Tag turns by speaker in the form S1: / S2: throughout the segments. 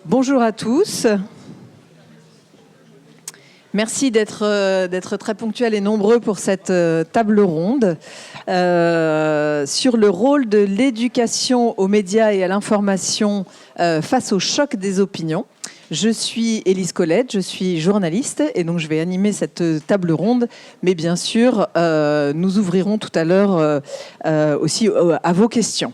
S1: Bonjour à tous. Merci d'être très ponctuels et nombreux pour cette table ronde sur le rôle de l'éducation aux médias et à l'information face au choc des opinions. Je suis Élise Colette, je suis journaliste et donc je vais animer cette table ronde. Mais bien sûr, nous ouvrirons tout à l'heure aussi à vos questions.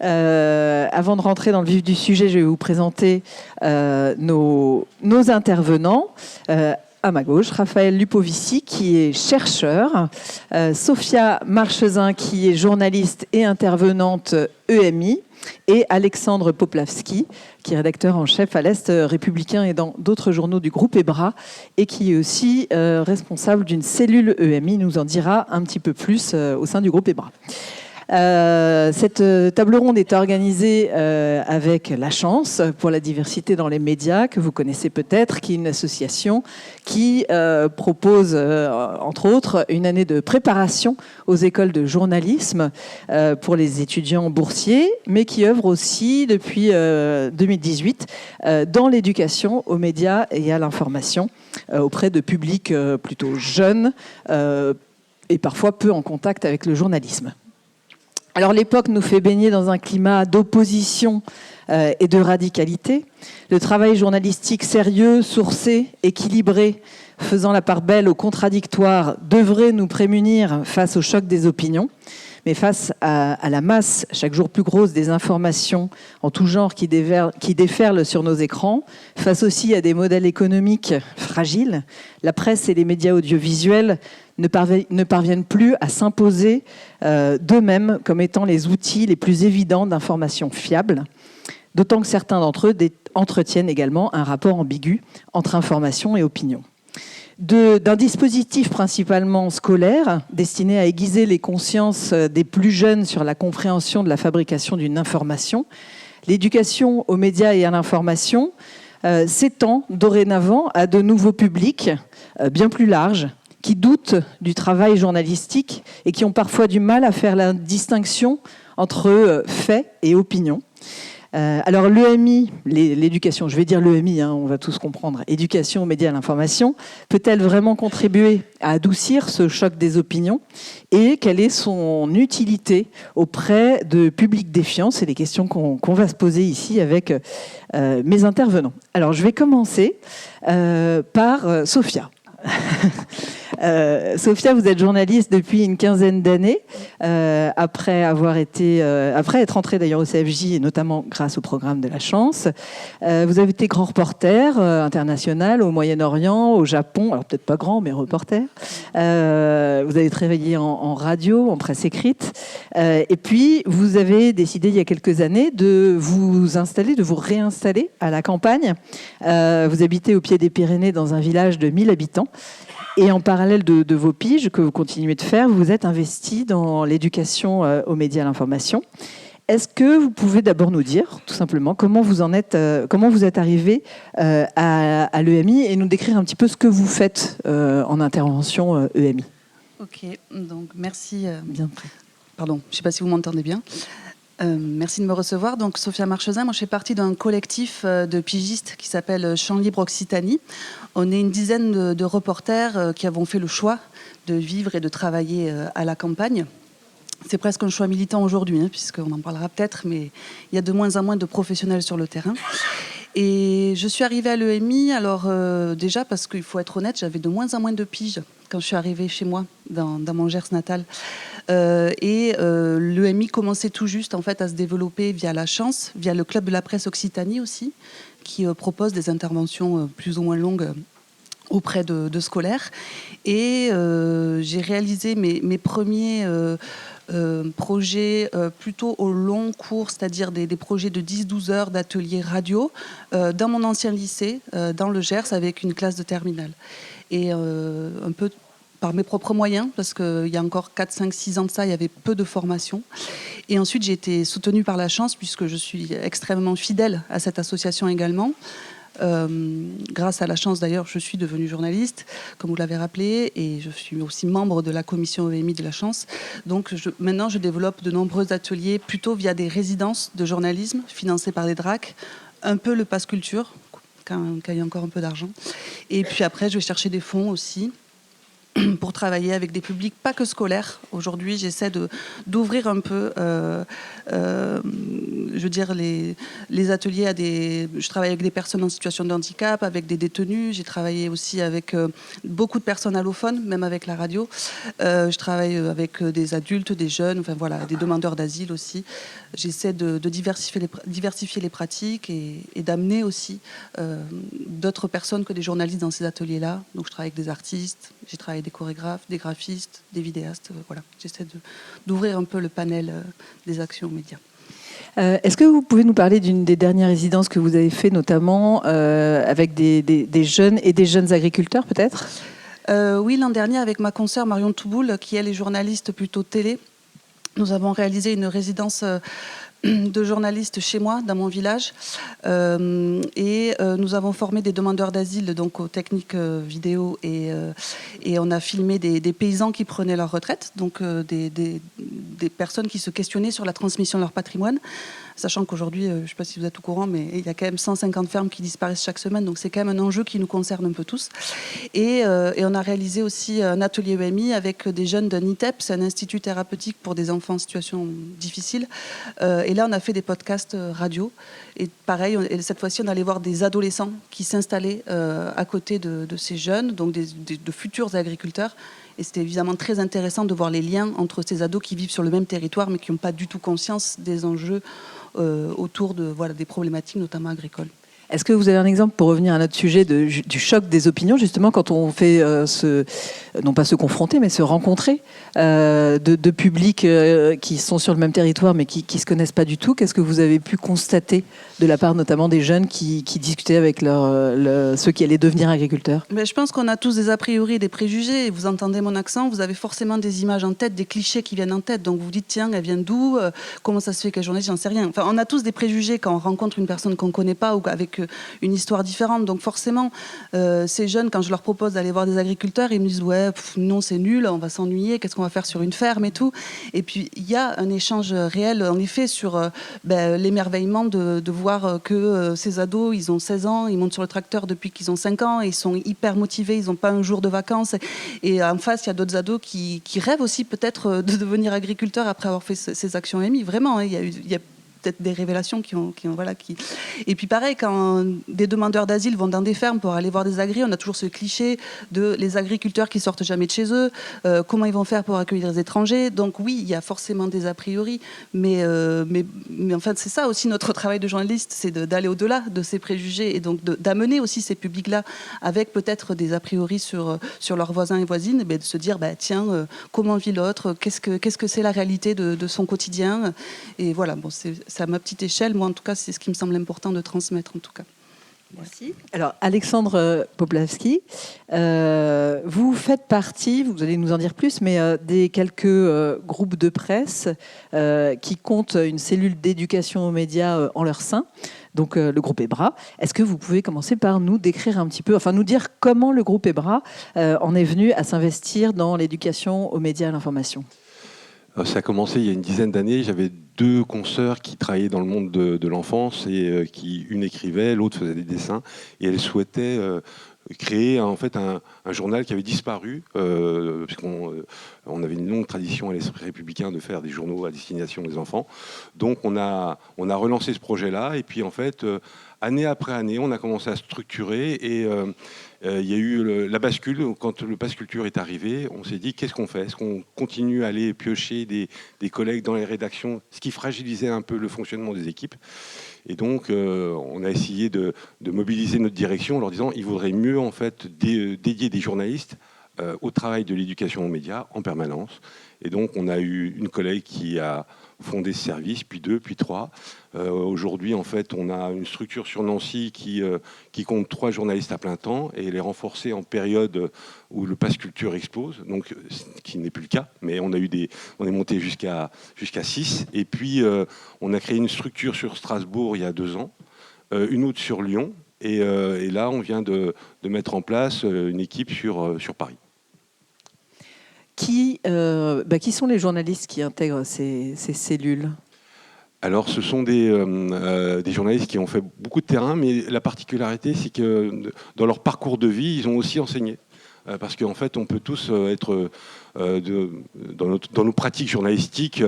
S1: Avant de rentrer dans le vif du sujet, je vais vous présenter nos intervenants. À ma gauche, Raphaël Lupovici, qui est chercheur, Sophia Marchesin, qui est journaliste et intervenante EMI, et Alexandre Poplavski, qui est rédacteur en chef à l'Est républicain et dans d'autres journaux du groupe EBRA, et qui est aussi responsable d'une cellule EMI. Il nous en dira un petit peu plus au sein du groupe EBRA. Cette table ronde est organisée avec La Chance pour la diversité dans les médias, que vous connaissez peut-être, qui est une association qui propose, entre autres, une année de préparation aux écoles de journalisme pour les étudiants boursiers, mais qui œuvre aussi depuis 2018 dans l'éducation aux médias et à l'information auprès de publics plutôt jeunes et parfois peu en contact avec le journalisme. Alors l'époque nous fait baigner dans un climat d'opposition et de radicalité. Le travail journalistique sérieux, sourcé, équilibré, faisant la part belle au contradictoire, devrait nous prémunir face au choc des opinions. Mais face à la masse chaque jour plus grosse des informations en tout genre qui déferlent sur nos écrans, face aussi à des modèles économiques fragiles, la presse et les médias audiovisuels ne parviennent plus à s'imposer d'eux-mêmes comme étant les outils les plus évidents d'information fiable, d'autant que certains d'entre eux entretiennent également un rapport ambigu entre information et opinion. D'un dispositif principalement scolaire, destiné à aiguiser les consciences des plus jeunes sur la compréhension de la fabrication d'une information, l'éducation aux médias et à l'information s'étend dorénavant à de nouveaux publics bien plus larges, qui doutent du travail journalistique et qui ont parfois du mal à faire la distinction entre faits et opinions. Alors l'EMI, l'éducation, je vais dire l'EMI, on va tous comprendre, éducation aux médias et à l'information, peut-elle vraiment contribuer à adoucir ce choc des opinions? Et quelle est son utilité auprès de publics défiants? C'est les questions qu'on va se poser ici avec mes intervenants. Alors je vais commencer par Sophia. Sophia, vous êtes journaliste depuis une quinzaine d'années, après être entrée d'ailleurs au CFJ et notamment grâce au programme de La Chance. Vous avez été grand reporter international au Moyen-Orient, au Japon, alors peut-être pas grand, mais reporter. Vous avez travaillé en radio, en presse écrite, et puis vous avez décidé il y a quelques années de vous réinstaller à la campagne. Vous habitez au pied des Pyrénées dans un village de 1000 habitants. Et en parallèle de vos piges que vous continuez de faire, vous êtes investi dans l'éducation aux médias et à l'information. Est-ce que vous pouvez d'abord nous dire, tout simplement, comment vous êtes arrivé à l'EMI et nous décrire un petit peu ce que vous faites en intervention EMI?
S2: Ok, donc merci. Bien. Pardon, je ne sais pas si vous m'entendez bien. Merci de me recevoir. Donc, Sophia Marchesin, moi je fais partie d'un collectif de pigistes qui s'appelle Champ Libre Occitanie. On est une dizaine de reporters qui avons fait le choix de vivre et de travailler à la campagne. C'est presque un choix militant aujourd'hui, puisqu'on en parlera peut-être, mais il y a de moins en moins de professionnels sur le terrain. Et je suis arrivée à l'EMI, alors déjà parce qu'il faut être honnête, j'avais de moins en moins de piges quand je suis arrivée chez moi, dans mon Gers natal. L'EMI commençait tout juste en fait, à se développer via La Chance, via le Club de la Presse Occitanie aussi, qui propose des interventions plus ou moins longues auprès de scolaires. Et j'ai réalisé mes premiers projets plutôt au long cours, c'est-à-dire des projets de 10-12 heures d'ateliers radio dans mon ancien lycée, dans le Gers, avec une classe de terminale. Et un peu par mes propres moyens, parce qu'il y a encore 4, 5, 6 ans de ça, il y avait peu de formation. Et ensuite, j'ai été soutenue par La Chance, puisque je suis extrêmement fidèle à cette association également. Grâce à La Chance, d'ailleurs, je suis devenue journaliste, comme vous l'avez rappelé, et je suis aussi membre de la commission EMI de La Chance. Donc maintenant, je développe de nombreux ateliers, plutôt via des résidences de journalisme financées par des DRAC, un peu le pass culture, quand il y a encore un peu d'argent. Et puis après, je vais chercher des fonds aussi pour travailler avec des publics pas que scolaires. Aujourd'hui, j'essaie d'ouvrir un peu, je veux dire, les ateliers à des... Je travaille avec des personnes en situation de handicap, avec des détenus. J'ai travaillé aussi avec beaucoup de personnes allophones, même avec la radio. Je travaille avec des adultes, des jeunes, enfin voilà, des demandeurs d'asile aussi. J'essaie de diversifier les pratiques et d'amener aussi d'autres personnes que des journalistes dans ces ateliers-là. Donc je travaille avec des artistes, j'ai travaillé avec des chorégraphes, des graphistes, des vidéastes. Voilà, j'essaie d'ouvrir un peu le panel des actions médias.
S1: Est-ce que vous pouvez nous parler d'une des dernières résidences que vous avez fait, notamment avec des jeunes et des jeunes agriculteurs, peut-être ?
S2: Oui, l'an dernier, avec ma consoeur Marion Touboul, qui elle est journaliste plutôt télé, nous avons réalisé une résidence de journalistes chez moi, dans mon village. Nous avons formé des demandeurs d'asile donc aux techniques vidéo et on a filmé des paysans qui prenaient leur retraite, donc des personnes qui se questionnaient sur la transmission de leur patrimoine. Sachant qu'aujourd'hui, je ne sais pas si vous êtes au courant, mais il y a quand même 150 fermes qui disparaissent chaque semaine, donc c'est quand même un enjeu qui nous concerne un peu tous. Et on a réalisé aussi un atelier EMI avec des jeunes d'un ITEP, c'est un institut thérapeutique pour des enfants en situation difficile. Et là, on a fait des podcasts radio. Et pareil, cette fois-ci, on allait voir des adolescents qui s'installaient à côté de ces jeunes, donc de futurs agriculteurs. Et c'était évidemment très intéressant de voir les liens entre ces ados qui vivent sur le même territoire, mais qui n'ont pas du tout conscience des enjeux autour des problématiques, notamment agricoles.
S1: Est-ce que vous avez un exemple pour revenir à notre sujet du choc des opinions, justement, quand on fait non pas se confronter, mais se rencontrer de publics qui sont sur le même territoire, mais qui ne se connaissent pas du tout? Qu'est-ce que vous avez pu constater de la part notamment des jeunes qui discutaient avec ceux qui allaient devenir agriculteurs?
S2: Mais je pense qu'on a tous des a priori, des préjugés. Vous entendez mon accent, vous avez forcément des images en tête, des clichés qui viennent en tête. Donc vous vous dites, tiens, elle vient d'où? Comment ça se fait qu'elle est journaliste? J'en sais rien. Enfin, on a tous des préjugés quand on rencontre une personne qu'on ne connaît pas ou avec une histoire différente. Donc forcément, ces jeunes, quand je leur propose d'aller voir des agriculteurs, ils me disent, ouais, non, c'est nul, on va s'ennuyer, qu'est-ce qu'on va faire sur une ferme et tout. Et puis, il y a un échange réel, en effet, sur l'émerveillement de voir que ces ados, ils ont 16 ans, ils montent sur le tracteur depuis qu'ils ont 5 ans, et ils sont hyper motivés, ils n'ont pas un jour de vacances. Et en face, il y a d'autres ados qui rêvent aussi peut-être de devenir agriculteurs après avoir fait ces actions EMI. Vraiment, hein, il y a peut-être des révélations qui... Et puis pareil, quand des demandeurs d'asile vont dans des fermes pour aller voir des agris, on a toujours ce cliché de les agriculteurs qui sortent jamais de chez eux, comment ils vont faire pour accueillir les étrangers. Donc oui, il y a forcément des a priori, mais en fait c'est ça aussi notre travail de journaliste, c'est d'aller au-delà de ces préjugés et donc d'amener aussi ces publics-là avec peut-être des a priori sur leurs voisins et voisines, de se dire tiens, comment vit l'autre, qu'est-ce que c'est la réalité de son quotidien. Et voilà, bon, c'est à ma petite échelle, moi en tout cas, c'est ce qui me semble important de transmettre en tout cas.
S1: Merci. Alors, Alexandre Poplavski, vous faites partie, vous allez nous en dire plus, mais des quelques groupes de presse qui comptent une cellule d'éducation aux médias en leur sein, donc le groupe EBRA. Est-ce que vous pouvez commencer par nous décrire un petit peu, enfin nous dire comment le groupe EBRA en est venu à s'investir dans l'éducation aux médias et à l'information?
S3: Ça a commencé il y a une dizaine d'années. J'avais 2 consoeurs qui travaillaient dans le monde de l'enfance et une écrivait, l'autre faisait des dessins. Et elles souhaitaient créer en fait un journal qui avait disparu, puisqu'on avait une longue tradition à l'Esprit républicain de faire des journaux à destination des enfants. Donc on a relancé ce projet-là. Et puis en fait, année après année, on a commencé à structurer et il y a eu la bascule. Quand le Pass Culture est arrivé, on s'est dit qu'est-ce qu'on fait? Est-ce qu'on continue à aller piocher des collègues dans les rédactions, ce qui fragilisait un peu le fonctionnement des équipes? Et donc, on a essayé de mobiliser notre direction en leur disant qu'il vaudrait mieux en fait dédier des journalistes au travail de l'éducation aux médias en permanence. Et donc, on a eu une collègue qui a fondé ce service, puis 2, puis 3. Aujourd'hui, en fait, on a une structure sur Nancy qui compte 3 journalistes à plein temps et elle est renforcée en période où le Pass Culture explose, donc qui n'est plus le cas, mais on est monté jusqu'à 6. Et puis, on a créé une structure sur Strasbourg il y a 2 ans, une autre sur Lyon, et là, on vient de mettre en place une équipe sur Paris.
S1: Qui sont les journalistes qui intègrent ces cellules?
S3: Alors, ce sont des journalistes qui ont fait beaucoup de terrain, mais la particularité, c'est que dans leur parcours de vie, ils ont aussi enseigné. Parce qu'en fait, on peut tous être, dans nos pratiques journalistiques,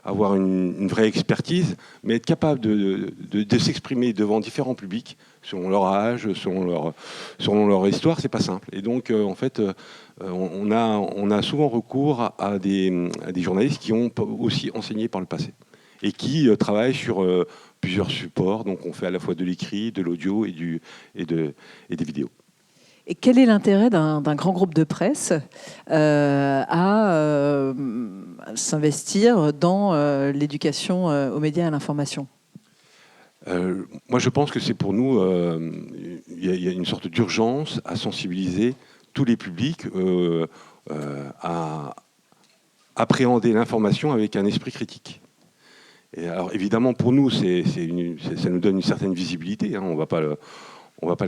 S3: avoir une vraie expertise, mais être capable de s'exprimer devant différents publics, selon leur âge, selon leur histoire, c'est pas simple. Et donc, en fait, on a souvent recours à des journalistes qui ont aussi enseigné par le passé et qui travaillent sur plusieurs supports. Donc on fait à la fois de l'écrit, de l'audio et des vidéos.
S1: Et quel est l'intérêt d'un grand groupe de presse à s'investir dans l'éducation aux médias et à l'information ?
S3: Moi, je pense que c'est pour nous, il y a une sorte d'urgence à sensibiliser tous les publics à appréhender l'information avec un esprit critique. Et alors évidemment, pour nous, ça nous donne une certaine visibilité, hein, on ne va pas le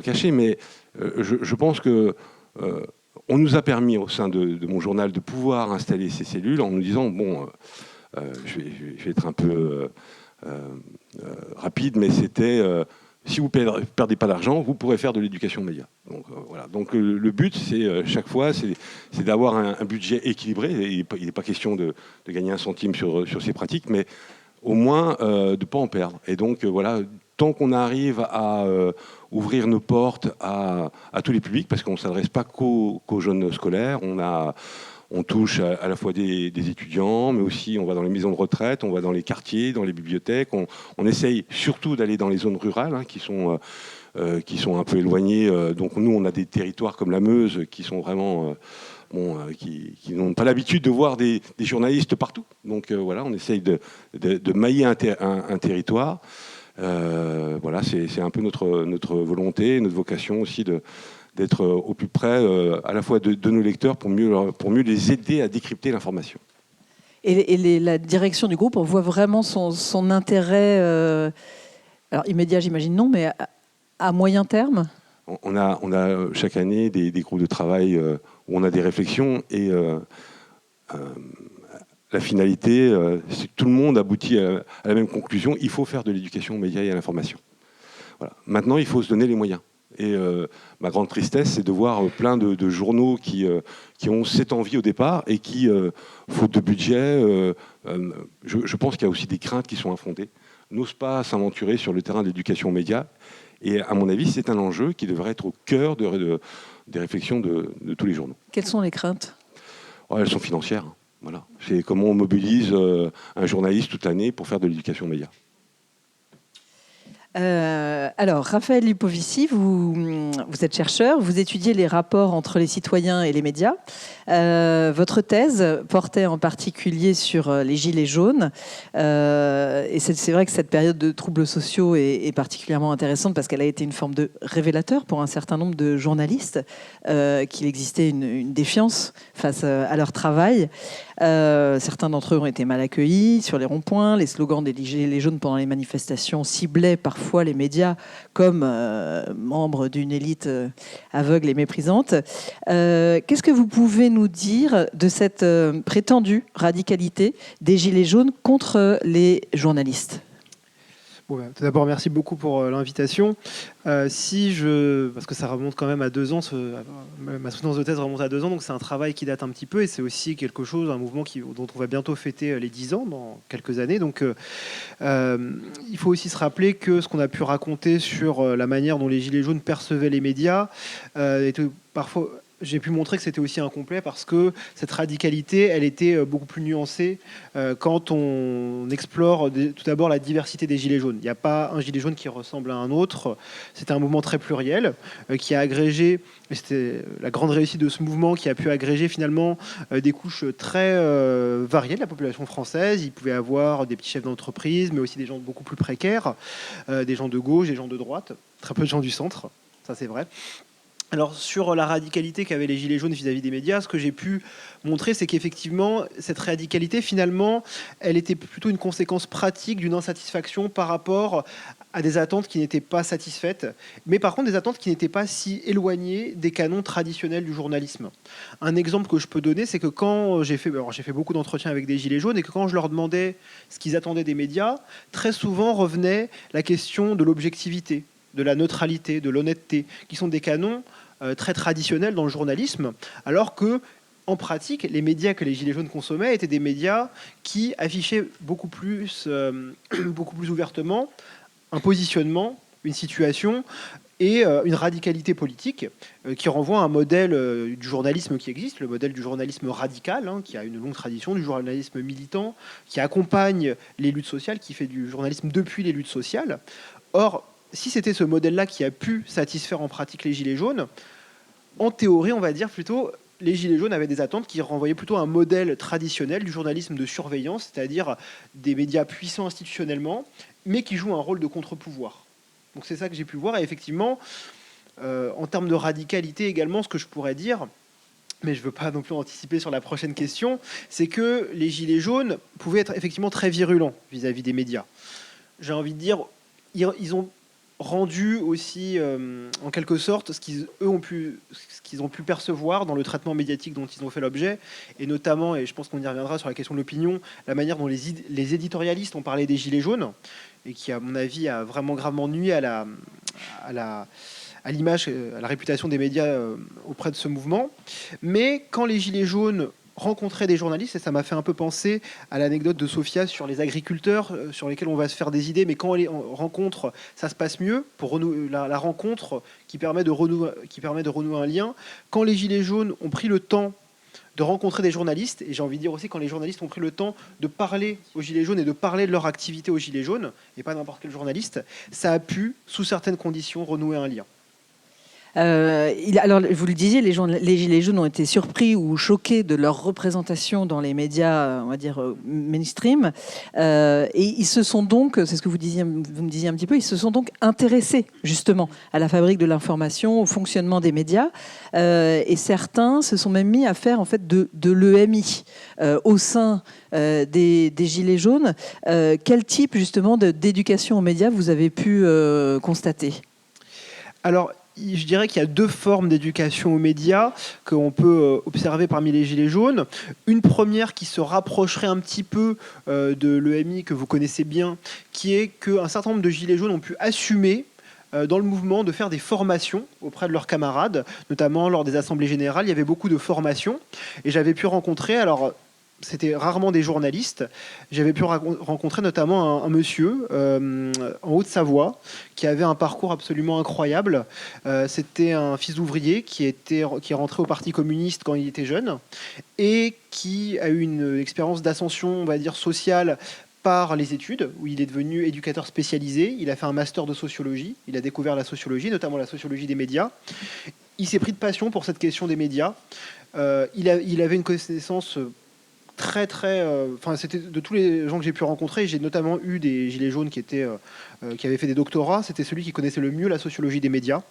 S3: cacher, mais je pense que on nous a permis au sein de mon journal de pouvoir installer ces cellules en nous disant, bon, je vais être un peu rapide, mais c'était, si vous ne perdez pas d'argent, vous pourrez faire de l'éducation média. Donc voilà. Donc le but, c'est chaque fois, c'est d'avoir un budget équilibré. Il n'est pas question de gagner un centime sur ces pratiques, mais au moins de ne pas en perdre. Et donc voilà, tant qu'on arrive à ouvrir nos portes à tous les publics, parce qu'on ne s'adresse pas qu'aux jeunes scolaires, on touche à la fois des étudiants, mais aussi on va dans les maisons de retraite, on va dans les quartiers, dans les bibliothèques, on essaye surtout d'aller dans les zones rurales, hein, qui sont un peu éloignées. Donc nous, on a des territoires comme la Meuse qui sont vraiment... qui n'ont pas l'habitude de voir des journalistes partout. Donc voilà, on essaye de mailler un territoire. Voilà, c'est un peu notre volonté, notre vocation aussi d'être au plus près à la fois de nos lecteurs pour mieux les aider à décrypter l'information.
S1: Et la direction du groupe, on voit vraiment son intérêt, alors immédiat j'imagine non, mais à moyen terme ?
S3: On a chaque année des groupes de travail où on a des réflexions et la finalité, c'est que tout le monde aboutit à la même conclusion. Il faut faire de l'éducation aux médias et à l'information. Voilà. Maintenant, il faut se donner les moyens. Et ma grande tristesse, c'est de voir plein de journaux qui ont cette envie au départ et qui, faute de budget, je pense qu'il y a aussi des craintes qui sont infondées, n'osent pas s'aventurer sur le terrain de l'éducation aux médias. Et à mon avis, c'est un enjeu qui devrait être au cœur des réflexions de tous les journaux.
S1: Quelles sont les craintes ?
S3: Elles sont financières. Voilà. C'est comment on mobilise un journaliste toute l'année pour faire de l'éducation aux médias.
S1: Alors, Raphaël Lipovici, vous êtes chercheur, vous étudiez les rapports entre les citoyens et les médias. Votre thèse portait en particulier sur les gilets jaunes. Et c'est vrai que cette période de troubles sociaux est particulièrement intéressante parce qu'elle a été une forme de révélateur pour un certain nombre de journalistes, qu'il existait une défiance face à leur travail. Certains d'entre eux ont été mal accueillis sur les ronds-points. Les slogans des gilets jaunes pendant les manifestations ciblaient parfois les médias comme membres d'une élite aveugle et méprisante. Qu'est-ce que vous pouvez nous dire de cette prétendue radicalité des gilets jaunes contre les journalistes ?
S4: Bon, tout d'abord, merci beaucoup pour l'invitation. Parce que ça remonte quand même à 2 ans, ma soutenance de thèse remonte à 2 ans, donc c'est un travail qui date un petit peu, et c'est aussi quelque chose, un mouvement dont on va bientôt fêter les 10 ans dans quelques années. Donc il faut aussi se rappeler que ce qu'on a pu raconter sur la manière dont les Gilets jaunes percevaient les médias était parfois... J'ai pu montrer que c'était aussi incomplet parce que cette radicalité, elle était beaucoup plus nuancée quand on explore tout d'abord la diversité des gilets jaunes. Il n'y a pas un gilet jaune qui ressemble à un autre. C'était un mouvement très pluriel qui a agrégé, et c'était la grande réussite de ce mouvement, qui a pu agréger finalement des couches très variées de la population française. Il pouvait y avoir des petits chefs d'entreprise, mais aussi des gens beaucoup plus précaires, des gens de gauche, des gens de droite, très peu de gens du centre, ça c'est vrai. Alors, sur la radicalité qu'avaient les Gilets jaunes vis-à-vis des médias, ce que j'ai pu montrer, c'est qu'effectivement, cette radicalité, finalement, elle était plutôt une conséquence pratique d'une insatisfaction par rapport à des attentes qui n'étaient pas satisfaites, mais par contre des attentes qui n'étaient pas si éloignées des canons traditionnels du journalisme. Un exemple que je peux donner, c'est que quand j'ai fait beaucoup d'entretiens avec des Gilets jaunes, et que quand je leur demandais ce qu'ils attendaient des médias, très souvent revenait la question de l'objectivité, de la neutralité, de l'honnêteté, qui sont des canons très traditionnels dans le journalisme, alors que en pratique, les médias que les Gilets jaunes consommaient étaient des médias qui affichaient beaucoup plus ouvertement un positionnement, une situation et une radicalité politique qui renvoie à un modèle du journalisme qui existe, le modèle du journalisme radical, qui a une longue tradition, du journalisme militant, qui accompagne les luttes sociales, qui fait du journalisme depuis les luttes sociales. Or, si c'était ce modèle-là qui a pu satisfaire en pratique les Gilets jaunes, en théorie, on va dire plutôt, les Gilets jaunes avaient des attentes qui renvoyaient plutôt à un modèle traditionnel du journalisme de surveillance, c'est-à-dire des médias puissants institutionnellement, mais qui jouent un rôle de contre-pouvoir. Donc c'est ça que j'ai pu voir, et effectivement, en termes de radicalité également, ce que je pourrais dire, mais je ne veux pas non plus anticiper sur la prochaine question, c'est que les Gilets jaunes pouvaient être effectivement très virulents vis-à-vis des médias. J'ai envie de dire, ils ont rendu aussi, en quelque sorte, ce qu'ils ont pu percevoir dans le traitement médiatique dont ils ont fait l'objet, et notamment, et je pense qu'on y reviendra sur la question de l'opinion, la manière dont les éditorialistes ont parlé des Gilets jaunes, et qui, à mon avis, a vraiment gravement nui à l'image, à la réputation des médias auprès de ce mouvement. Mais quand les Gilets jaunes rencontrer des journalistes, et ça m'a fait un peu penser à l'anecdote de Sophia sur les agriculteurs sur lesquels on va se faire des idées, mais quand on les rencontre, ça se passe mieux pour la rencontre qui permet de renouer un lien. Quand les Gilets jaunes ont pris le temps de rencontrer des journalistes, et j'ai envie de dire aussi quand les journalistes ont pris le temps de parler aux Gilets jaunes et de parler de leur activité aux Gilets jaunes, et pas n'importe quel journaliste, ça a pu, sous certaines conditions, renouer un lien.
S1: Alors, vous le disiez, les Gilets jaunes ont été surpris ou choqués de leur représentation dans les médias, on va dire, mainstream. Et ils se sont donc, c'est ce que vous me disiez un petit peu, ils se sont donc intéressés justement à la fabrique de l'information, au fonctionnement des médias. Et certains se sont même mis à faire en fait de l'EMI au sein des Gilets jaunes. Quel type justement d'éducation aux médias vous avez pu constater ?
S4: Alors, je dirais qu'il y a deux formes d'éducation aux médias qu'on peut observer parmi les Gilets jaunes. Une première qui se rapprocherait un petit peu de l'EMI que vous connaissez bien, qui est qu'un certain nombre de Gilets jaunes ont pu assumer dans le mouvement de faire des formations auprès de leurs camarades, notamment lors des assemblées générales. Il y avait beaucoup de formations et j'avais pu rencontrer... Alors, c'était rarement des journalistes. J'avais pu rencontrer notamment un monsieur en Haute-Savoie qui avait un parcours absolument incroyable. C'était un fils d'ouvrier qui est rentré au Parti communiste quand il était jeune et qui a eu une expérience d'ascension, on va dire, sociale par les études, où il est devenu éducateur spécialisé. Il a fait un master de sociologie. Il a découvert la sociologie, notamment la sociologie des médias. Il s'est pris de passion pour cette question des médias. Il avait une connaissance... c'était de tous les gens que j'ai pu rencontrer, j'ai notamment eu des Gilets jaunes qui avaient fait des doctorats. C'était celui qui connaissait le mieux la sociologie des médias.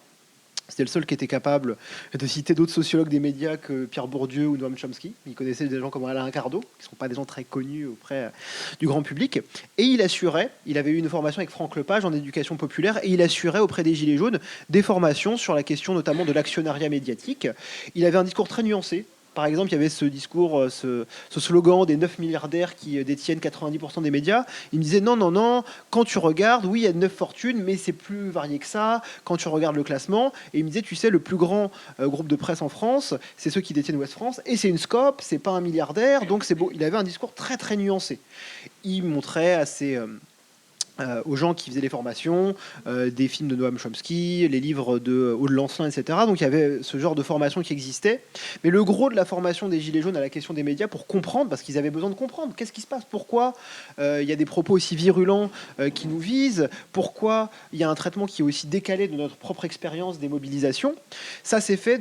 S4: C'était le seul qui était capable de citer d'autres sociologues des médias que Pierre Bourdieu ou Noam Chomsky. Il connaissait des gens comme Alain Cardot, qui ne sont pas des gens très connus auprès du grand public. Et il avait eu une formation avec Franck Lepage en éducation populaire, et il assurait auprès des Gilets jaunes des formations sur la question notamment de l'actionnariat médiatique. Il avait un discours très nuancé. Par exemple, il y avait ce discours, ce slogan des 9 milliardaires qui détiennent 90% des médias. Il me disait non, quand tu regardes, oui, il y a 9 fortunes, mais c'est plus varié que ça. Quand tu regardes le classement, et il me disait, tu sais, le plus grand groupe de presse en France, c'est ceux qui détiennent Ouest France, et c'est une scope, c'est pas un milliardaire, donc c'est beau. Il avait un discours très très nuancé. Il montrait aux gens qui faisaient les formations, des films de Noam Chomsky, les livres de Aude Lancelin, etc. Donc il y avait ce genre de formation qui existait. Mais le gros de la formation des Gilets jaunes à la question des médias, pour comprendre, parce qu'ils avaient besoin de comprendre, qu'est-ce qui se passe, pourquoi il y a des propos aussi virulents qui nous visent, pourquoi il y a un traitement qui est aussi décalé de notre propre expérience des mobilisations, ça s'est fait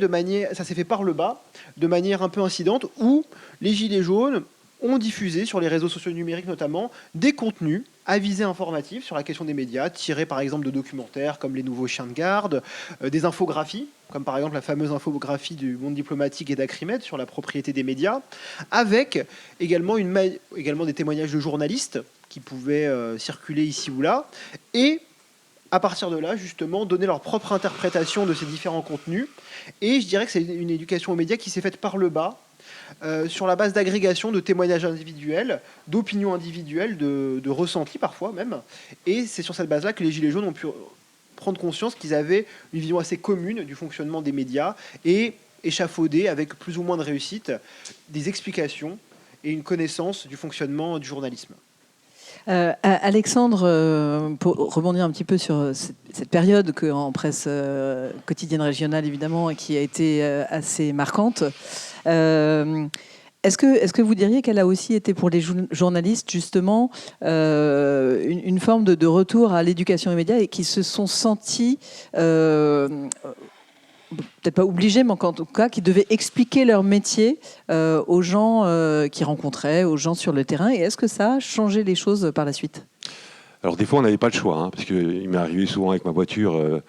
S4: par le bas, de manière un peu incidente, où les Gilets jaunes ont diffusé sur les réseaux sociaux numériques notamment des contenus à visée informative sur la question des médias, tirés par exemple de documentaires comme Les Nouveaux Chiens de Garde, des infographies, comme par exemple la fameuse infographie du Monde diplomatique et d'Acrimed sur la propriété des médias, avec également, également des témoignages de journalistes qui pouvaient circuler ici ou là, et à partir de là, justement, donner leur propre interprétation de ces différents contenus. Et je dirais que c'est une éducation aux médias qui s'est faite par le bas, sur la base d'agrégation de témoignages individuels, d'opinions individuelles, de ressentis parfois même. Et c'est sur cette base-là que les Gilets jaunes ont pu prendre conscience qu'ils avaient une vision assez commune du fonctionnement des médias et échafauder avec plus ou moins de réussite des explications et une connaissance du fonctionnement du journalisme.
S1: Alexandre, pour rebondir un petit peu sur cette période en presse quotidienne régionale, évidemment, qui a été assez marquante, est-ce que vous diriez qu'elle a aussi été pour les journalistes, justement, une forme de retour à l'éducation aux médias et qui se sont sentis... peut-être pas obligés, mais en tout cas, qui devaient expliquer leur métier aux gens qu'ils rencontraient, aux gens sur le terrain. Et est-ce que ça a changé les choses par la suite ?
S3: Alors des fois, on n'avait pas le choix, hein, parce qu'il m'est arrivé souvent avec ma voiture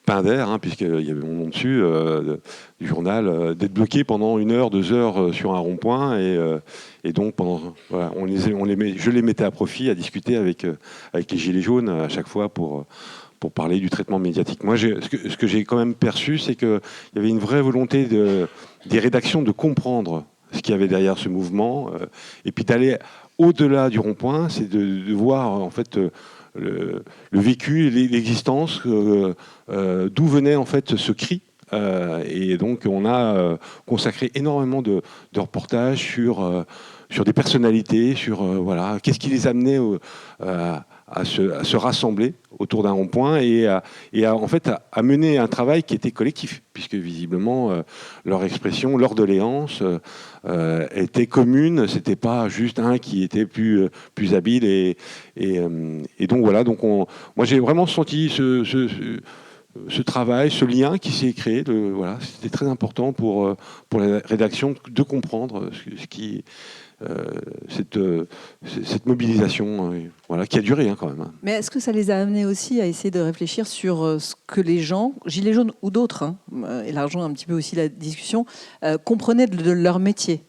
S3: pain d'air, puisqu'il y avait mon nom dessus, du journal, d'être bloqué pendant 1 heure, 2 heures sur un rond-point. Et donc, voilà, je les mettais à profit à discuter avec les Gilets jaunes à chaque fois pour parler du traitement médiatique. Moi, ce que j'ai quand même perçu, c'est qu'il y avait une vraie volonté des rédactions de comprendre ce qu'il y avait derrière ce mouvement, et puis d'aller au-delà du rond-point, c'est de voir en fait le vécu, l'existence, d'où venait en fait ce cri. Et donc, on a consacré énormément de reportages sur des personnalités, sur voilà, qu'est-ce qui les amenait à se rassembler autour d'un rond-point et en fait à mener un travail qui était collectif, puisque visiblement leur expression, leur doléance était commune. C'était pas juste un qui était plus habile et donc voilà. Donc moi j'ai vraiment senti ce travail, ce lien qui s'est créé. Voilà, c'était très important pour la rédaction de comprendre ce qui cette mobilisation, voilà, qui a duré quand même.
S1: Mais est-ce que ça les a amenés aussi à essayer de réfléchir sur ce que les gens, Gilets jaunes ou d'autres, élargissons un petit peu aussi la discussion, comprenaient de leur métier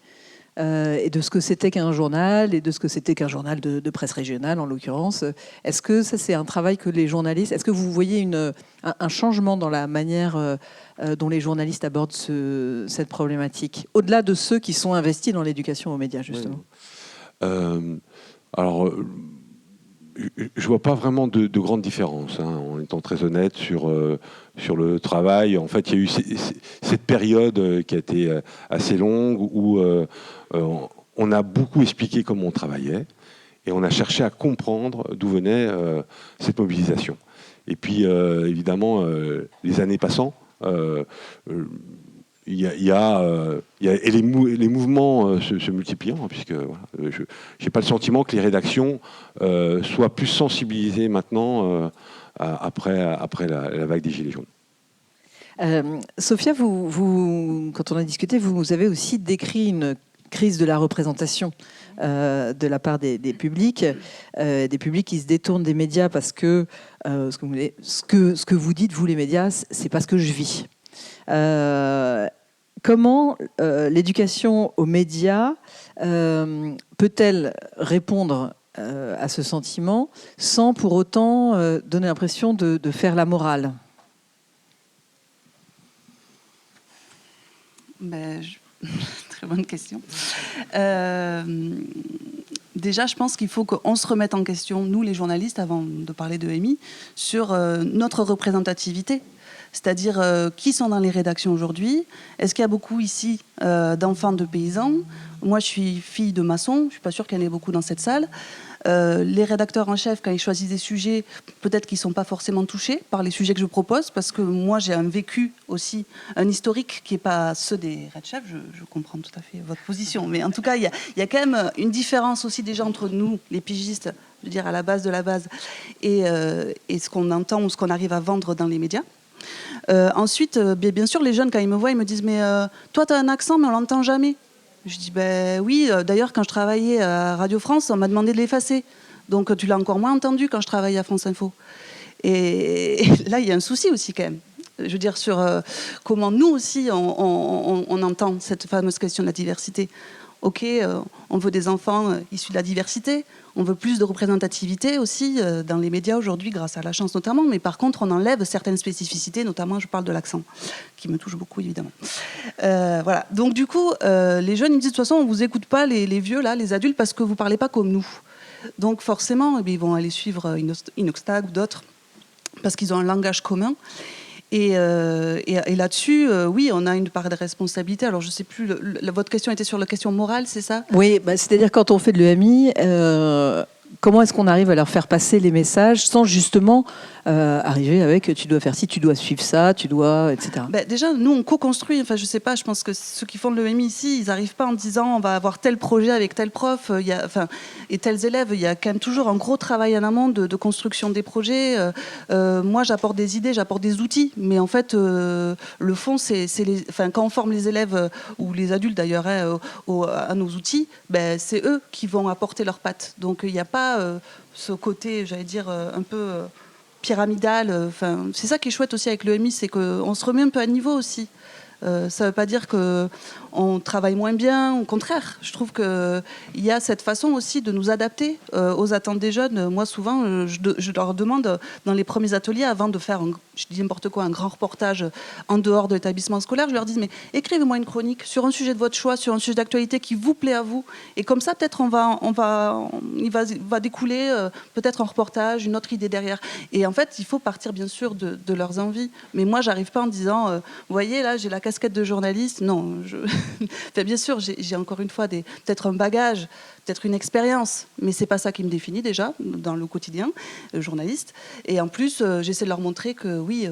S1: et de ce que c'était qu'un journal et de ce que c'était qu'un journal de presse régionale en l'occurrence. Est-ce que ça c'est un travail que les journalistes, est-ce que vous voyez un changement dans la manière dont les journalistes abordent cette problématique, au-delà de ceux qui sont investis dans l'éducation aux médias, justement?
S3: Alors, je vois pas vraiment de grandes différences, en étant très honnête sur le travail. En fait, il y a eu cette période qui a été assez longue où on a beaucoup expliqué comment on travaillait et on a cherché à comprendre d'où venait cette mobilisation. Et puis, évidemment, les années passant, et les mouvements se multipliant, puisque voilà, je n'ai pas le sentiment que les rédactions soient plus sensibilisées maintenant après la vague des Gilets jaunes.
S1: Sophia, vous, quand on a discuté, vous avez aussi décrit une crise de la représentation de la part des publics qui se détournent des médias parce que ce que vous dites, vous les médias, c'est pas ce que je vis. Comment l'éducation aux médias peut-elle répondre à ce sentiment sans pour autant donner l'impression de faire la morale ?
S2: Très bonne question. Déjà, je pense qu'il faut qu'on se remette en question, nous les journalistes, avant de parler de EMI, sur notre représentativité. C'est-à-dire qui sont dans les rédactions aujourd'hui. Est-ce qu'il y a beaucoup ici d'enfants de paysans ? Moi, je suis fille de maçon, je ne suis pas sûre qu'il y en ait beaucoup dans cette salle. Les rédacteurs en chef, quand ils choisissent des sujets, peut-être qu'ils ne sont pas forcément touchés par les sujets que je propose, parce que moi, j'ai un vécu aussi, un historique qui n'est pas ceux des red-chefs. Je comprends tout à fait votre position. Mais en tout cas, il y a quand même une différence aussi déjà entre nous, les pigistes, je veux dire, à la base de la base, et ce qu'on entend ou ce qu'on arrive à vendre dans les médias. Ensuite, bien sûr, les jeunes, quand ils me voient, ils me disent « Mais toi, tu as un accent, mais on l'entend jamais ». Je dis « Ben oui, d'ailleurs, quand je travaillais à Radio France, on m'a demandé de l'effacer. » Donc tu l'as encore moins entendu quand je travaillais à France Info. Et là, il y a un souci aussi quand même. Je veux dire, sur comment nous aussi, on entend cette fameuse question de la diversité. Ok, on veut des enfants issus de la diversité, on veut plus de représentativité aussi dans les médias aujourd'hui, grâce à la chance notamment, mais par contre, on enlève certaines spécificités, notamment, je parle de l'accent, qui me touche beaucoup, évidemment. Voilà. Donc, du coup, les jeunes, ils me disent, de toute façon, on ne vous écoute pas, les vieux, là, les adultes, parce que vous ne parlez pas comme nous. Donc, forcément, eh bien, ils vont aller suivre Inoxtag ou d'autres, parce qu'ils ont un langage commun. Et là-dessus, oui, on a une part de responsabilité. Alors, je ne sais plus, votre question était sur la question morale, c'est ça ?
S1: Oui, c'est-à-dire quand on fait de l'EMI, comment est-ce qu'on arrive à leur faire passer les messages sans justement arriver avec tu dois faire ci, tu dois suivre ça, tu dois, etc.
S2: Déjà, nous, on co-construit. Enfin, je sais pas, je pense que ceux qui font de l'EMI ici, ils n'arrivent pas en disant on va avoir tel projet avec tel prof et tels élèves. Il y a quand même toujours un gros travail en amont de construction des projets. Moi, j'apporte des idées, j'apporte des outils. Mais en fait, le fond, quand on forme les élèves ou les adultes d'ailleurs à nos outils, c'est eux qui vont apporter leurs pattes. Donc, il n'y a pas ce côté, j'allais dire, un peu pyramidal. C'est ça qui est chouette aussi avec l'EMI, c'est qu'on se remet un peu à niveau aussi. Ça ne veut pas dire qu'on travaille moins bien, au contraire. Je trouve qu'il y a cette façon aussi de nous adapter aux attentes des jeunes. Moi, souvent, je leur demande, dans les premiers ateliers, avant de faire, je dis n'importe quoi, un grand reportage en dehors de l'établissement scolaire, je leur dis, mais écrivez-moi une chronique sur un sujet de votre choix, sur un sujet d'actualité qui vous plaît à vous. Et comme ça, peut-être, il va découler peut-être un reportage, une autre idée derrière. Et en fait, il faut partir, bien sûr, de leurs envies. Mais moi, je n'arrive pas en disant, vous voyez, là, j'ai la casquette de journaliste. Non, enfin, bien sûr, j'ai encore une fois peut-être un bagage, peut-être une expérience, mais c'est pas ça qui me définit déjà dans le quotidien, journaliste. Et en plus, j'essaie de leur montrer que oui,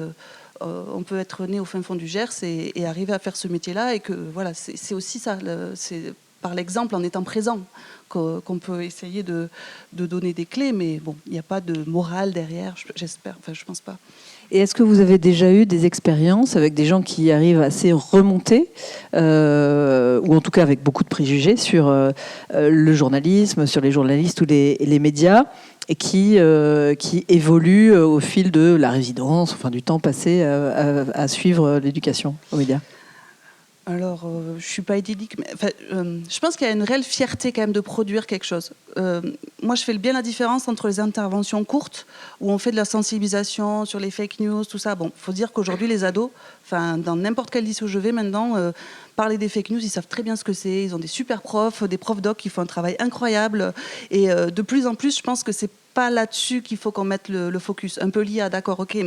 S2: on peut être né au fin fond du Gers et arriver à faire ce métier-là, et que voilà, c'est aussi ça, c'est par l'exemple, en étant présent, qu'on peut essayer de donner des clés, mais bon, il n'y a pas de morale derrière, j'espère, enfin, je pense pas.
S1: Et est-ce que vous avez déjà eu des expériences avec des gens qui arrivent assez remontés, ou en tout cas avec beaucoup de préjugés sur le journalisme, sur les journalistes ou les médias, et qui évoluent au fil de la résidence, enfin du temps passé à suivre l'éducation aux médias ?
S2: Alors, je ne suis pas idyllique, mais je pense qu'il y a une réelle fierté quand même de produire quelque chose. Moi, je fais bien la différence entre les interventions courtes, où on fait de la sensibilisation sur les fake news, tout ça. Bon, il faut dire qu'aujourd'hui, les ados, dans n'importe quel lycée où je vais maintenant, parler des fake news, ils savent très bien ce que c'est. Ils ont des super profs, des profs doc qui font un travail incroyable. Et de plus en plus, je pense que c'est pas là-dessus qu'il faut qu'on mette le focus. Un peu l'IA, d'accord, ok,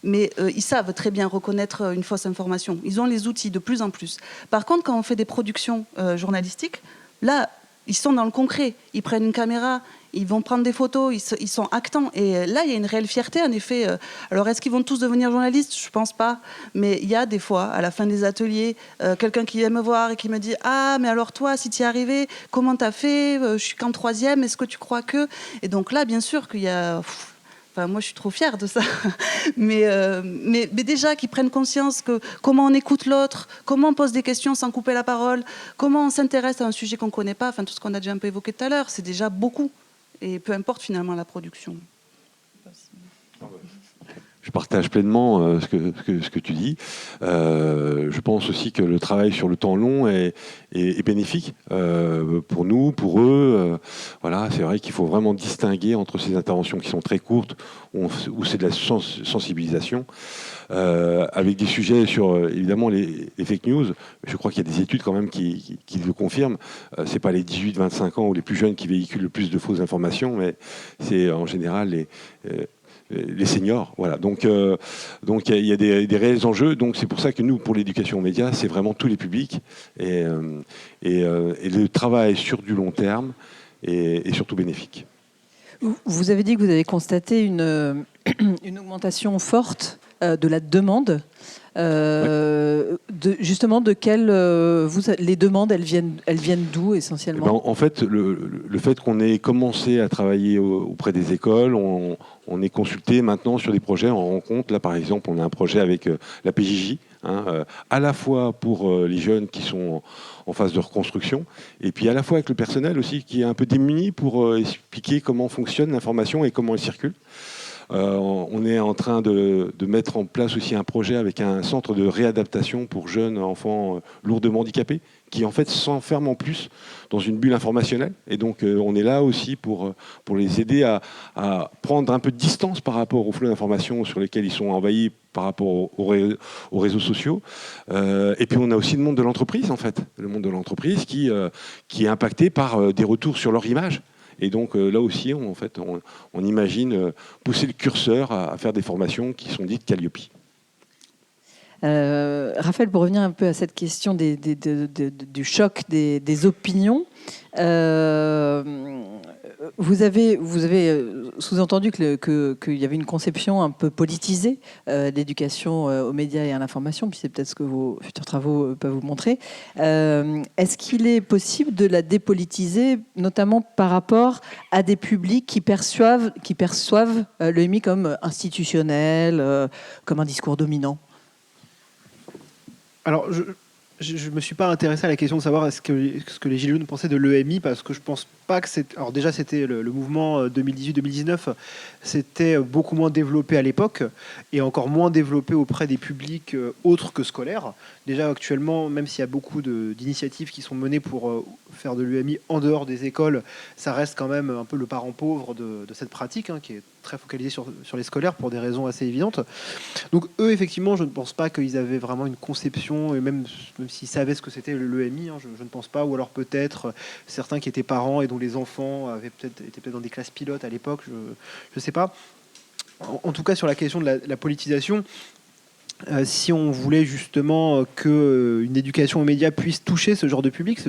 S2: mais ils savent très bien reconnaître une fausse information. Ils ont les outils de plus en plus. Par contre, quand on fait des productions journalistiques, là, ils sont dans le concret. Ils prennent une caméra, ils vont prendre des photos, ils sont actants. Et là, il y a une réelle fierté, en effet. Alors, est-ce qu'ils vont tous devenir journalistes ? Je ne pense pas. Mais il y a des fois, à la fin des ateliers, quelqu'un qui vient me voir et qui me dit « Ah, mais alors toi, si tu y es arrivé, comment tu as fait ? Je suis qu'en 3e, est-ce que tu crois que… » Et donc là, bien sûr qu'il y a… Enfin, moi, je suis trop fière de ça. Mais déjà, qu'ils prennent conscience que comment on écoute l'autre, comment on pose des questions sans couper la parole, comment on s'intéresse à un sujet qu'on ne connaît pas, enfin, tout ce qu'on a déjà un peu évoqué tout à l'heure, c'est déjà beaucoup. Et peu importe finalement la production.
S3: Je partage pleinement ce que tu dis. Je pense aussi que le travail sur le temps long est bénéfique pour nous, pour eux. Voilà, c'est vrai qu'il faut vraiment distinguer entre ces interventions qui sont très courtes, où c'est de la sensibilisation, avec des sujets sur évidemment les fake news. Je crois qu'il y a des études quand même qui le confirment. C'est pas les 18-25 ans ou les plus jeunes qui véhiculent le plus de fausses informations, mais c'est en général les seniors, voilà. Donc il y a des réels enjeux. Donc c'est pour ça que nous, pour l'éducation aux médias, c'est vraiment tous les publics et le travail sur du long terme est surtout bénéfique.
S1: Vous avez dit que vous avez constaté une augmentation forte de la demande. Justement, les demandes, elles viennent d'où essentiellement ?
S3: En fait, le fait qu'on ait commencé à travailler auprès des écoles, on est consulté maintenant sur des projets en rencontre. Là, par exemple, on a un projet avec la PJJ à la fois pour les jeunes qui sont en phase de reconstruction, et puis à la fois avec le personnel aussi qui est un peu démuni pour expliquer comment fonctionne l'information et comment elle circule. On est en train de mettre en place aussi un projet avec un centre de réadaptation pour jeunes enfants lourdement handicapés, qui en fait s'enferment en plus dans une bulle informationnelle. Et donc on est là aussi pour les aider à prendre un peu de distance par rapport aux flux d'informations sur lesquels ils sont envahis par rapport aux réseaux sociaux. Et puis on a aussi le monde de l'entreprise, en fait. Le monde de l'entreprise qui est impacté par des retours sur leur image. Et donc là aussi, on imagine pousser le curseur à faire des formations qui sont dites Calliope.
S1: Raphaël, pour revenir un peu à cette question du choc des opinions, vous avez sous-entendu qu'il y avait une conception un peu politisée d'éducation aux médias et à l'information, puis c'est peut-être ce que vos futurs travaux peuvent vous montrer. Est-ce qu'il est possible de la dépolitiser, notamment par rapport à des publics qui perçoivent l'EMI comme institutionnel, comme un discours dominant ?
S4: Alors, je ne me suis pas intéressé à la question de savoir ce que les Gilets jaunes pensaient de l'EMI, parce que je pense pas que c'est... Alors déjà, c'était le mouvement 2018-2019, c'était beaucoup moins développé à l'époque, et encore moins développé auprès des publics autres que scolaires. Déjà, actuellement, même s'il y a beaucoup d'initiatives qui sont menées pour faire de l'EMI en dehors des écoles, ça reste quand même un peu le parent pauvre de cette pratique, qui est très focalisée sur les scolaires pour des raisons assez évidentes. Donc eux, effectivement, je ne pense pas qu'ils avaient vraiment une conception, et même s'ils savaient ce que c'était l'EMI, je ne pense pas, ou alors peut-être certains qui étaient parents et dont les enfants étaient peut-être dans des classes pilotes à l'époque, je ne sais pas. En tout cas, sur la question de la politisation, si on voulait justement qu'une éducation aux médias puisse toucher ce genre de public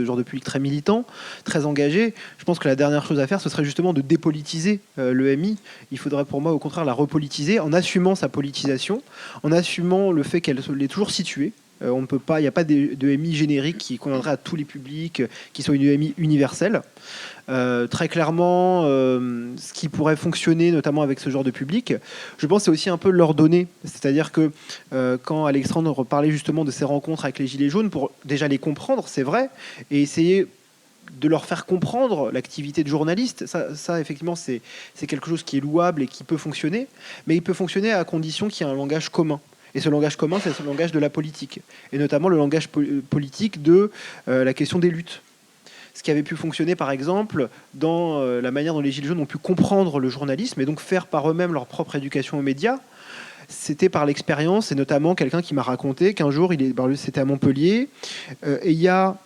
S4: très militant, très engagé, je pense que la dernière chose à faire, ce serait justement de dépolitiser l'EMI. Il faudrait pour moi au contraire la repolitiser en assumant sa politisation, en assumant le fait qu'elle est toujours située. On ne peut pas, il n'y a pas d'EMI générique qui conviendrait à tous les publics, qui soit une EMI universelle. Très clairement, ce qui pourrait fonctionner notamment avec ce genre de public, je pense, c'est aussi un peu leur donner. C'est-à-dire que quand Alexandre parlait justement de ses rencontres avec les Gilets jaunes, pour déjà les comprendre, c'est vrai, et essayer de leur faire comprendre l'activité de journaliste, ça effectivement, c'est quelque chose qui est louable et qui peut fonctionner, mais il peut fonctionner à condition qu'il y ait un langage commun. Et ce langage commun, c'est le langage de la politique, et notamment le langage politique de la question des luttes. Ce qui avait pu fonctionner, par exemple, dans la manière dont les Gilets jaunes ont pu comprendre le journalisme et donc faire par eux-mêmes leur propre éducation aux médias, c'était par l'expérience, et notamment quelqu'un qui m'a raconté qu'un jour, c'était à Montpellier, et il y a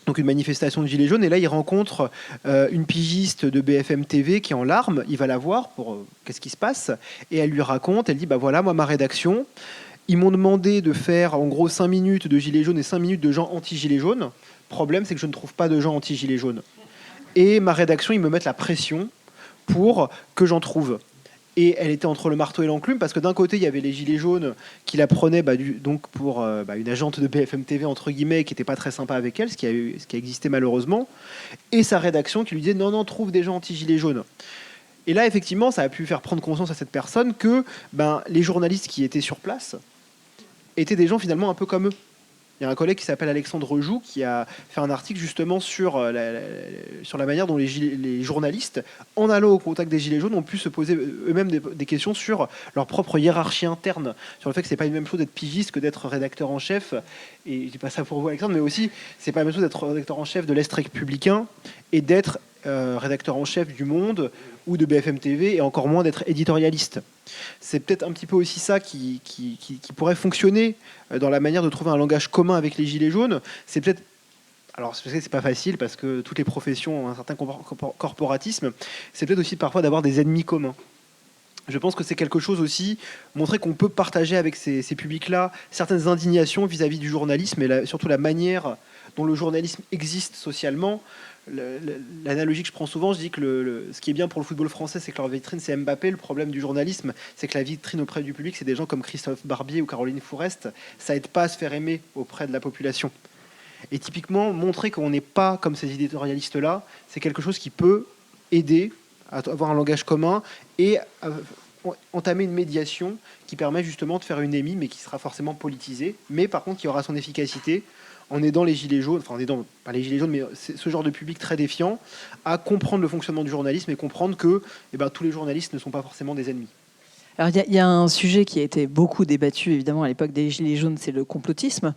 S4: donc une manifestation de Gilets jaunes, et là il rencontre une pigiste de BFM TV qui est en larmes. Il va la voir pour qu'est-ce qui se passe, et elle lui raconte, elle dit bah voilà, moi ma rédaction, ils m'ont demandé de faire en gros 5 minutes de Gilets jaunes et 5 minutes de gens anti-Gilets jaunes. Problème, c'est que je ne trouve pas de gens anti-Gilets jaunes, et ma rédaction, ils me mettent la pression pour que j'en trouve. Et elle était entre le marteau et l'enclume, parce que d'un côté, il y avait les Gilets jaunes qui la prenaient donc pour une agente de BFM TV, entre guillemets, qui n'était pas très sympa avec elle, ce qui a existé malheureusement, et sa rédaction qui lui disait non, trouve des gens anti-Gilets jaunes. Et là, effectivement, ça a pu faire prendre conscience à cette personne que les journalistes qui étaient sur place étaient des gens finalement un peu comme eux. Il y a un collègue qui s'appelle Alexandre Rejoux qui a fait un article justement sur la manière dont les journalistes, en allant au contact des Gilets jaunes, ont pu se poser eux-mêmes des questions sur leur propre hiérarchie interne, sur le fait que c'est pas une même chose d'être pigiste que d'être rédacteur en chef. Et je dis pas ça pour vous, Alexandre, mais aussi c'est pas la même chose d'être rédacteur en chef de l'Est républicain et d'être rédacteur en chef du Monde ou de BFM TV, et encore moins d'être éditorialiste. C'est peut-être un petit peu aussi ça qui pourrait fonctionner dans la manière de trouver un langage commun avec les Gilets jaunes. C'est peut-être, alors je sais que c'est pas facile parce que toutes les professions ont un certain corporatisme, c'est peut-être aussi parfois d'avoir des ennemis communs. Je pense que c'est quelque chose aussi, montrer qu'on peut partager avec ces publics-là certaines indignations vis-à-vis du journalisme, et surtout la manière dont le journalisme existe socialement. L'analogie que je prends souvent, je dis que ce qui est bien pour le football français, c'est que leur vitrine, c'est Mbappé. Le problème du journalisme, c'est que la vitrine auprès du public, c'est des gens comme Christophe Barbier ou Caroline Fourest. Ça aide pas à se faire aimer auprès de la population. Et typiquement, montrer qu'on n'est pas comme ces éditorialistes-là, c'est quelque chose qui peut aider à avoir un langage commun et entamer une médiation qui permet justement de faire une émis, mais qui sera forcément politisée, mais par contre qui aura son efficacité en aidant les gilets jaunes, enfin en aidant, pas les gilets jaunes, mais ce genre de public très défiant, à comprendre le fonctionnement du journalisme et comprendre que tous les journalistes ne sont pas forcément des ennemis.
S1: Alors, il y a un sujet qui a été beaucoup débattu, évidemment, à l'époque des Gilets jaunes, c'est le complotisme.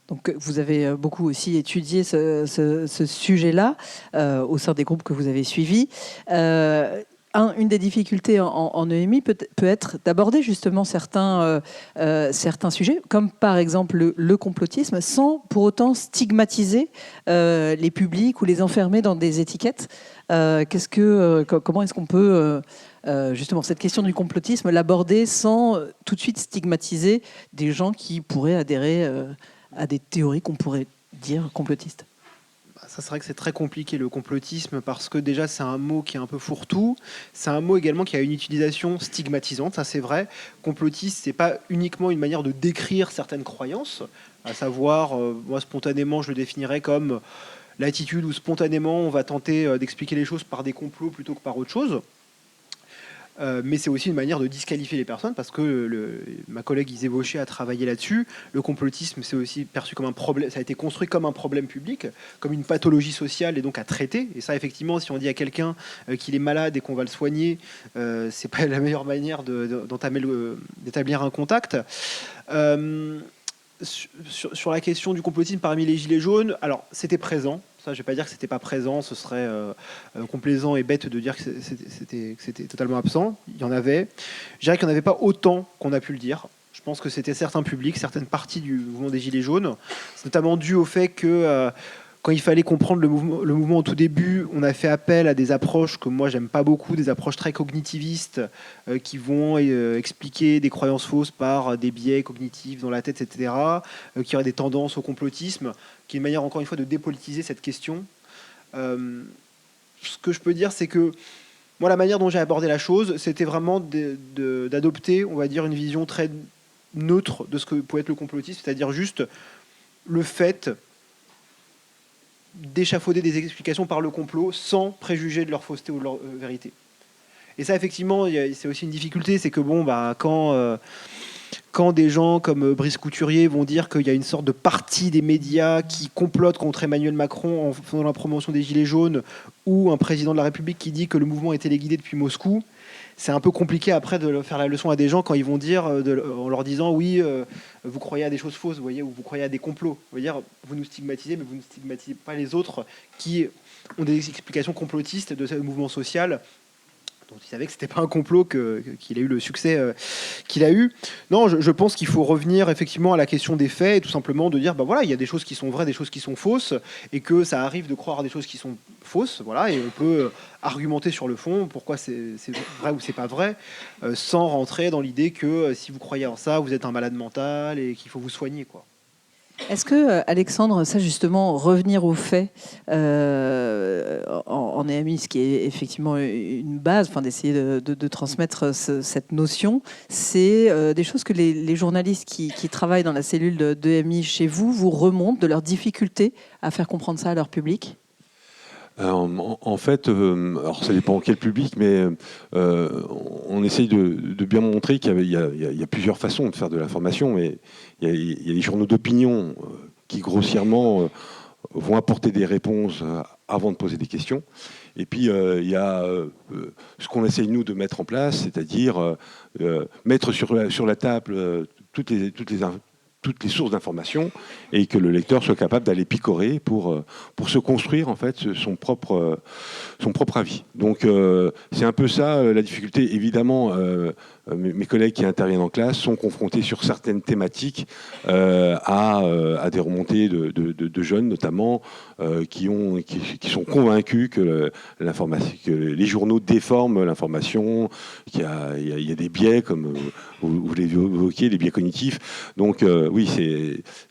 S1: Donc, vous avez beaucoup aussi étudié ce sujet-là au sein des groupes que vous avez suivis. Une des difficultés en EMI peut être d'aborder justement certains sujets, comme par exemple le complotisme, sans pour autant stigmatiser les publics ou les enfermer dans des étiquettes. Comment est-ce qu'on peut justement cette question du complotisme l'aborder sans tout de suite stigmatiser des gens qui pourraient adhérer à des théories qu'on pourrait dire complotistes?
S4: Ça, c'est vrai que c'est très compliqué le complotisme parce que déjà c'est un mot qui est un peu fourre-tout. C'est un mot également qui a une utilisation stigmatisante, ça c'est vrai. Complotiste, c'est pas uniquement une manière de décrire certaines croyances, à savoir, moi spontanément je le définirais comme l'attitude où spontanément on va tenter d'expliquer les choses par des complots plutôt que par autre chose. Mais c'est aussi une manière de disqualifier les personnes parce que ma collègue Isée Vaucher a travaillé là-dessus. Le complotisme, c'est aussi perçu comme un problème, ça a été construit comme un problème public, comme une pathologie sociale et donc à traiter. Et ça, effectivement, si on dit à quelqu'un qu'il est malade et qu'on va le soigner, c'est pas la meilleure manière d'établir un contact. Sur la question du complotisme parmi les Gilets jaunes, alors c'était présent. Ça, je ne vais pas dire que c'était pas présent, ce serait complaisant et bête de dire que c'était totalement absent. Il y en avait. Je dirais qu'il n'y en avait pas autant qu'on a pu le dire. Je pense que c'était certains publics, certaines parties du mouvement des Gilets jaunes. C'est notamment dû au fait que quand il fallait comprendre le mouvement au tout début, on a fait appel à des approches que moi j'aime pas beaucoup, des approches très cognitivistes qui vont expliquer des croyances fausses par des biais cognitifs dans la tête, etc., qui auraient des tendances au complotisme, qui est une manière encore une fois de dépolitiser cette question. Ce que je peux dire, c'est que moi la manière dont j'ai abordé la chose, c'était vraiment d'adopter, on va dire, une vision très neutre de ce que peut être le complotisme, c'est-à-dire juste le fait d'échafauder des explications par le complot sans préjuger de leur fausseté ou de leur vérité. Et ça, effectivement, c'est aussi une difficulté, c'est que quand des gens comme Brice Couturier vont dire qu'il y a une sorte de partie des médias qui complote contre Emmanuel Macron en faisant la promotion des Gilets jaunes, ou un président de la République qui dit que le mouvement est téléguidé depuis Moscou, c'est un peu compliqué après de faire la leçon à des gens quand ils vont dire, en leur disant oui, vous croyez à des choses fausses, vous voyez, ou vous croyez à des complots. Vous nous stigmatisez, mais vous ne stigmatisez pas les autres qui ont des explications complotistes de ce mouvement social dont il savait que c'était pas un complot qu'il a eu le succès qu'il a eu. Non, je pense qu'il faut revenir effectivement à la question des faits et tout simplement de dire, il y a des choses qui sont vraies, des choses qui sont fausses, et que ça arrive de croire à des choses qui sont fausses, voilà, et on peut argumenter sur le fond pourquoi c'est vrai ou c'est pas vrai, sans rentrer dans l'idée que si vous croyez en ça, vous êtes un malade mental et qu'il faut vous soigner, quoi.
S1: Est-ce que, Alexandre, ça justement, revenir aux faits en EMI, ce qui est effectivement une base, d'essayer de transmettre cette notion, c'est des choses que les journalistes qui travaillent dans la cellule d'EMI chez vous remontent de leurs difficultés à faire comprendre ça à leur public?
S3: En fait, alors ça dépend quel public, mais on essaye de bien montrer qu'il y a plusieurs façons de faire de l'information. Mais il y a les journaux d'opinion qui grossièrement vont apporter des réponses avant de poser des questions. Et puis il y a ce qu'on essaye nous de mettre en place, c'est-à-dire mettre sur la table toutes les sources d'informations et que le lecteur soit capable d'aller picorer pour se construire en fait son propre avis. Donc c'est un peu ça la difficulté. Évidemment, mes collègues qui interviennent en classe sont confrontés sur certaines thématiques à des remontées de jeunes notamment qui sont convaincus que les journaux déforment l'information, qu'il y a des biais comme vous l'évoquiez, les biais cognitifs. Donc oui,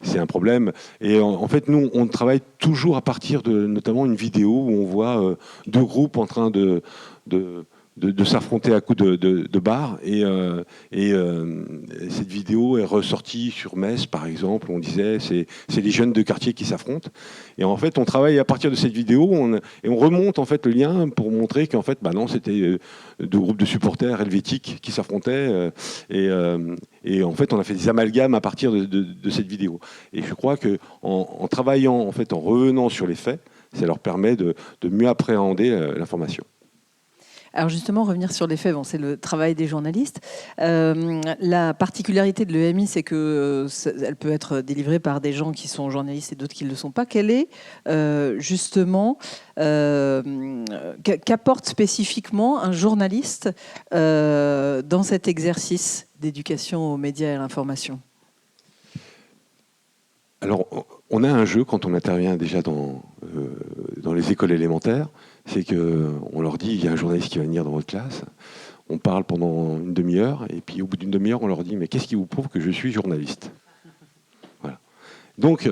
S3: c'est un problème. Et en fait, nous, on travaille toujours à partir de notamment une vidéo où on voit deux groupes en train de de s'affronter à coups de barre. Et cette vidéo est ressortie sur Metz, par exemple. On disait c'est les jeunes de quartier qui s'affrontent. Et en fait, on travaille à partir de cette vidéo et on remonte en fait le lien pour montrer qu'en fait, bah non, c'était deux groupes de supporters helvétiques qui s'affrontaient. Et en fait, on a fait des amalgames à partir de cette vidéo. Et je crois que en travaillant, en fait, en revenant sur les faits, ça leur permet de mieux appréhender l'information.
S1: Alors justement, revenir sur les faits, bon, c'est le travail des journalistes. La particularité de l'EMI, c'est qu'elle peut être délivrée par des gens qui sont journalistes et d'autres qui ne le sont pas. Quel est justement, qu'apporte spécifiquement un journaliste dans cet exercice d'éducation aux médias et à l'information ?
S3: Alors, on a un jeu quand on intervient déjà dans les écoles élémentaires, c'est qu'on leur dit, il y a un journaliste qui va venir dans votre classe, on parle pendant une demi-heure, et puis au bout d'une demi-heure, on leur dit, mais qu'est-ce qui vous prouve que je suis journaliste ? Voilà. Donc,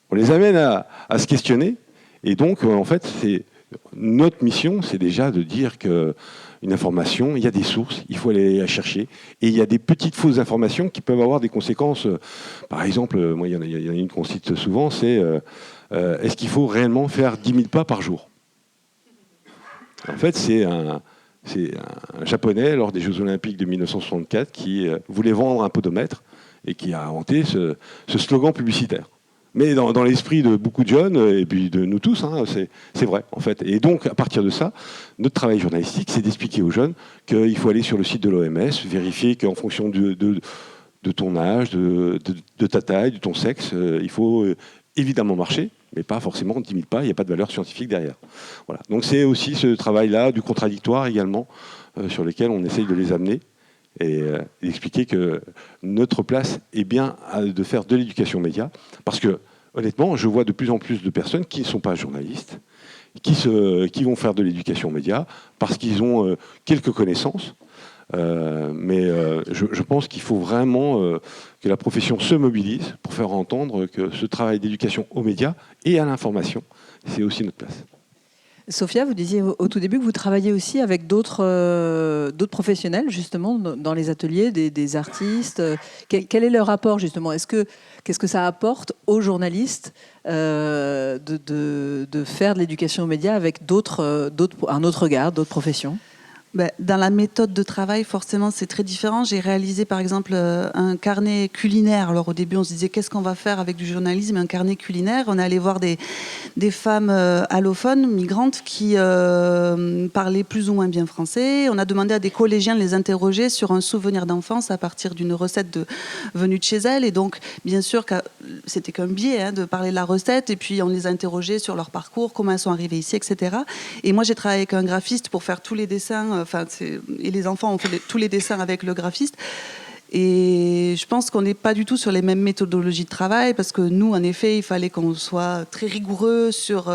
S3: on les amène à se questionner, et donc, en fait, notre mission, c'est déjà de dire qu'une information, il y a des sources, il faut aller la chercher, et il y a des petites fausses informations qui peuvent avoir des conséquences. Par exemple, moi, il y en a une qu'on cite souvent, c'est est-ce qu'il faut réellement faire 10 000 pas par jour ? En fait, c'est un Japonais, lors des Jeux Olympiques de 1964, qui voulait vendre un podomètre et qui a inventé ce slogan publicitaire. Mais dans l'esprit de beaucoup de jeunes, et puis de nous tous, hein, c'est vrai, en fait. Et donc, à partir de ça, notre travail journalistique, c'est d'expliquer aux jeunes qu'il faut aller sur le site de l'OMS, vérifier qu'en fonction de ton âge, de ta taille, de ton sexe, il faut évidemment marcher, mais pas forcément 10 000 pas, il n'y a pas de valeur scientifique derrière. Voilà. Donc c'est aussi ce travail-là, du contradictoire également, sur lequel on essaye de les amener et d'expliquer que notre place est bien de faire de l'éducation média, parce que honnêtement, je vois de plus en plus de personnes qui ne sont pas journalistes, qui vont faire de l'éducation média, parce qu'ils ont quelques connaissances, mais je pense qu'il faut vraiment que la profession se mobilise pour faire entendre que ce travail d'éducation aux médias et à l'information, c'est aussi notre place.
S1: Sophia, vous disiez au tout début que vous travaillez aussi avec d'autres professionnels, justement, dans les ateliers, des artistes. Quel est leur rapport, justement ? Qu'est-ce que ça apporte aux journalistes de faire de l'éducation aux médias avec un autre regard, d'autres professions ?
S2: Dans la méthode de travail, forcément, c'est très différent. J'ai réalisé, par exemple, un carnet culinaire. Alors, au début, on se disait, qu'est-ce qu'on va faire avec du journalisme ? Un carnet culinaire. On est allé voir des femmes allophones, migrantes, qui parlaient plus ou moins bien français. On a demandé à des collégiens de les interroger sur un souvenir d'enfance à partir d'une recette venue de chez elles. Et donc, bien sûr, c'était qu'un biais de parler de la recette. Et puis, on les a interrogés sur leur parcours, comment elles sont arrivées ici, etc. Et moi, j'ai travaillé avec un graphiste pour faire tous les dessins. Et les enfants ont fait tous les dessins avec le graphiste. Et je pense qu'on n'est pas du tout sur les mêmes méthodologies de travail, parce que nous, en effet, il fallait qu'on soit très rigoureux sur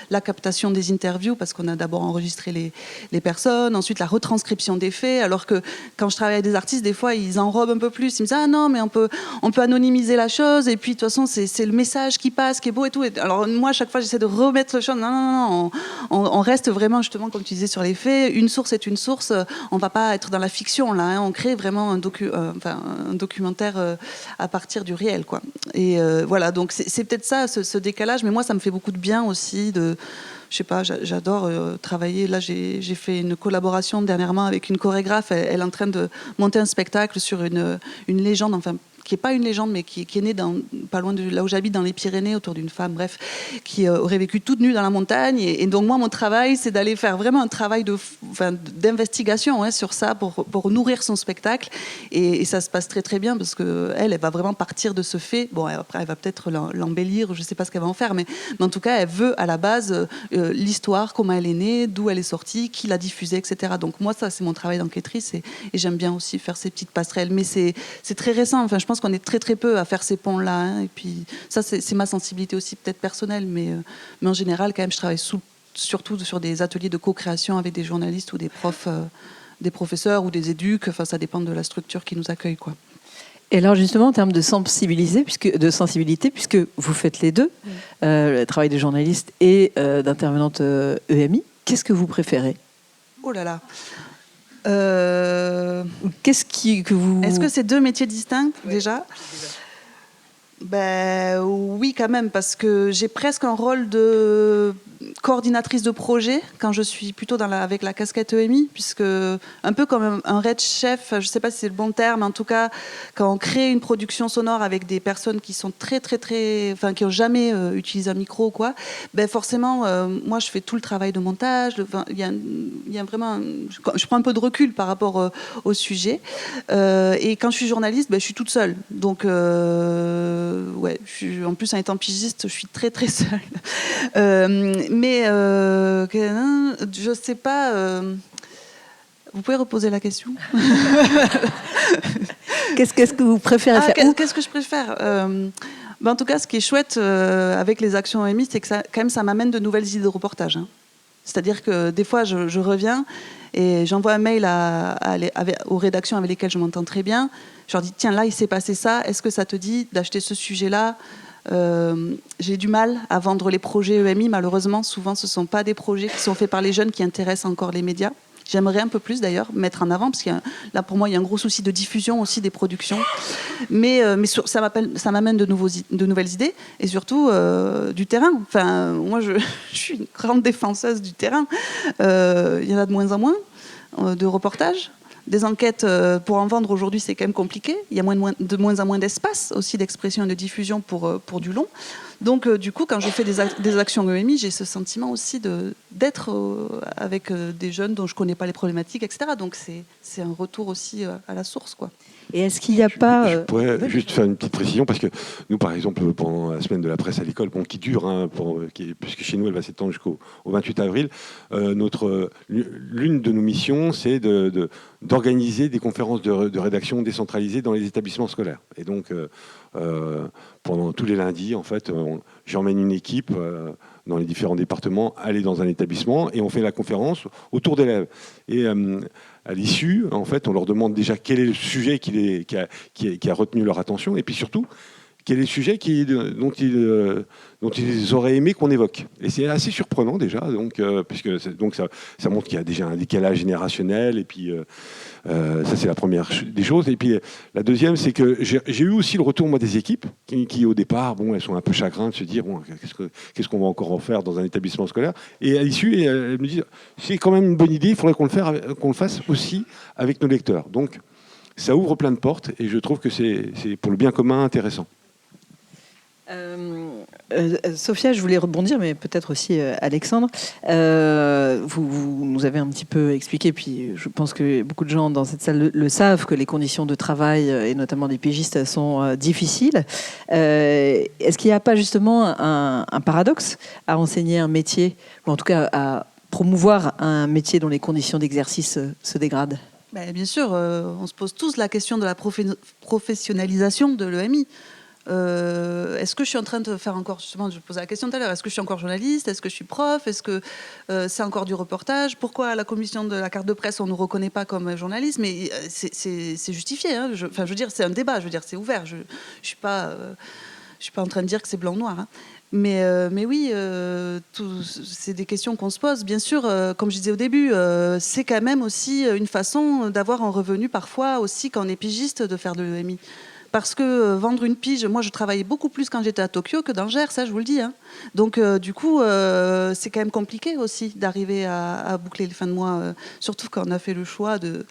S2: la captation des interviews, parce qu'on a d'abord enregistré les personnes, ensuite la retranscription des faits, alors que quand je travaille avec des artistes, des fois, ils enrobent un peu plus. Ils me disent « Ah non, mais on peut anonymiser la chose, et puis de toute façon, c'est le message qui passe, qui est beau et tout. » Alors moi, à chaque fois, j'essaie de remettre le champ. Non, on reste vraiment, justement, comme tu disais, sur les faits. Une source est une source. On ne va pas être dans la fiction, là. On crée vraiment un documentaire à partir du réel, quoi. Et voilà, donc c'est peut-être ça, ce décalage, mais moi ça me fait beaucoup de bien aussi je sais pas, j'adore travailler. Là, j'ai fait une collaboration dernièrement avec une chorégraphe. Elle est en train de monter un spectacle sur une légende, enfin qui n'est pas une légende, mais qui est née pas loin de là où j'habite, dans les Pyrénées, autour d'une femme, bref, qui aurait vécu toute nue dans la montagne. Et donc, moi, mon travail, c'est d'aller faire vraiment un travail d'investigation sur ça, pour nourrir son spectacle. Et ça se passe très, très bien, parce qu'elle va vraiment partir de ce fait. Bon, après, elle va peut-être l'embellir, je ne sais pas ce qu'elle va en faire, mais en tout cas, elle veut, à la base, l'histoire, comment elle est née, d'où elle est sortie, qui l'a diffusée, etc. Donc, moi, ça, c'est mon travail d'enquêtrice, et j'aime bien aussi faire ces petites passerelles. Mais c'est très récent. Enfin, je pense qu'on est très très peu à faire ces ponts-là. Et puis ça, c'est ma sensibilité aussi, peut-être personnelle, mais en général, quand même, je travaille surtout sur des ateliers de co-création avec des journalistes ou des profs, des professeurs ou des éduques. Enfin, ça dépend de la structure qui nous accueille, quoi.
S1: Et alors justement, en termes de sensibilité, puisque vous faites les deux, le travail de journaliste et d'intervenante EMI, qu'est-ce que vous préférez ?
S2: Oh là là.
S1: Que vous...
S2: Est-ce que c'est deux métiers distincts déjà ? Ben, oui, quand même, parce que j'ai presque un rôle de coordinatrice de projet quand je suis plutôt avec la casquette EMI, puisque un peu comme un red chef, je ne sais pas si c'est le bon terme, en tout cas, quand on crée une production sonore avec des personnes qui sont enfin, qui n'ont jamais utilisé un micro ou quoi, ben forcément, moi, je fais tout le travail de montage. Il y a vraiment, je prends un peu de recul par rapport au sujet. Et quand je suis journaliste, ben, je suis toute seule. Donc, ouais, en plus, en étant pigiste, je suis très, très seule. Mais je ne sais pas. Vous pouvez reposer la question ?
S1: Qu'est-ce que vous préférez faire ?
S2: Qu'est-ce que je préfère en tout cas, ce qui est chouette avec les actions EMI, c'est que quand même, ça m'amène de nouvelles idées de reportage. Hein. C'est-à-dire que des fois, je reviens et j'envoie un mail aux rédactions avec lesquelles je m'entends très bien. Je leur dis, tiens, là, il s'est passé ça. Est-ce que ça te dit d'acheter ce sujet-là ? J'ai du mal à vendre les projets EMI. Malheureusement, souvent, ce ne sont pas des projets qui sont faits par les jeunes qui intéressent encore les médias. J'aimerais un peu plus, d'ailleurs, mettre en avant, parce que là, pour moi, il y a un gros souci de diffusion aussi des productions. Mais ça m'amène de nouvelles idées, et surtout du terrain. Enfin, moi, je suis une grande défenseuse du terrain. Il y en a de moins en moins de reportages. Des enquêtes, pour en vendre aujourd'hui, c'est quand même compliqué. Il y a de moins en moins d'espace aussi d'expression et de diffusion pour du long. Donc, du coup, quand je fais des actions EMI, j'ai ce sentiment aussi d'être avec des jeunes dont je ne connais pas les problématiques, etc. Donc, c'est un retour aussi à la source, quoi.
S1: Et est-ce qu'il n'y a pas...
S3: Je pourrais juste faire une petite précision, parce que nous, par exemple, pendant la semaine de la presse à l'école, qui dure, puisque chez nous, elle va s'étendre jusqu'au 28 avril, l'une de nos missions, c'est d'organiser des conférences de rédaction décentralisées dans les établissements scolaires. Et donc, pendant tous les lundis, en fait, j'emmène une équipe dans les différents départements, aller dans un établissement, et on fait la conférence autour d'élèves. Et à l'issue, en fait, on leur demande déjà quel est le sujet qui a retenu leur attention, et puis surtout, quel est le sujet dont ils auraient aimé qu'on évoque. Et c'est assez surprenant déjà, puisque ça montre qu'il y a déjà un décalage générationnel, et puis ça c'est la première des choses. Et puis la deuxième, c'est que j'ai eu aussi le retour moi des équipes qui au départ, elles sont un peu chagrins de se dire qu'est-ce qu'on va encore en faire dans un établissement scolaire. Et à l'issue, elles me disent c'est quand même une bonne idée, il faudrait qu'on le fasse aussi avec nos lecteurs. Donc ça ouvre plein de portes, et je trouve que c'est pour le bien commun intéressant.
S1: Sophia, je voulais rebondir, mais peut-être aussi Alexandre. Vous nous avez un petit peu expliqué, puis je pense que beaucoup de gens dans cette salle le savent, que les conditions de travail, et notamment des pigistes, sont difficiles. Est-ce qu'il n'y a pas justement un paradoxe à enseigner un métier, ou en tout cas à promouvoir un métier dont les conditions d'exercice se dégradent ?
S2: Bien sûr, on se pose tous la question de la professionnalisation de l'EMI. Est-ce que je suis en train de faire encore, justement, je posais la question tout à l'heure, est-ce que je suis encore journaliste, est-ce que je suis prof, est-ce que c'est encore du reportage, pourquoi à la commission de la carte de presse on ne nous reconnaît pas comme journaliste, mais c'est justifié, hein. Je veux dire, c'est un débat, je veux dire, c'est ouvert, je suis pas en train de dire que c'est blanc ou noir, hein. Mais oui, c'est des questions qu'on se pose. Bien sûr, comme je disais au début, c'est quand même aussi une façon d'avoir un revenu parfois aussi quand on est pigiste, de faire de l'EMI. Parce que vendre une pige, moi je travaillais beaucoup plus quand j'étais à Tokyo que dans Gers, ça je vous le dis. Hein. Donc du coup, c'est quand même compliqué aussi d'arriver à boucler les fins de mois, surtout quand on a fait le choix de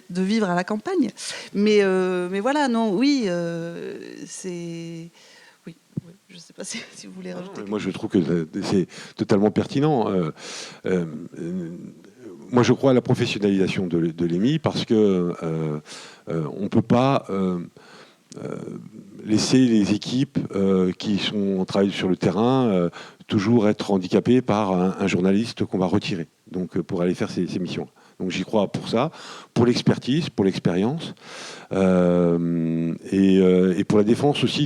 S2: vivre à la campagne. Mais voilà, non, oui, c'est... Oui, je ne sais pas si vous voulez rajouter.
S3: Moi je trouve que c'est totalement pertinent. Moi je crois à la professionnalisation de l'EMI, parce que on ne peut pas... laisser les équipes qui travaillent sur le terrain toujours être handicapées par un journaliste qu'on va retirer, donc pour aller faire ces missions. Donc j'y crois pour ça, pour l'expertise, pour l'expérience, et pour la défense aussi,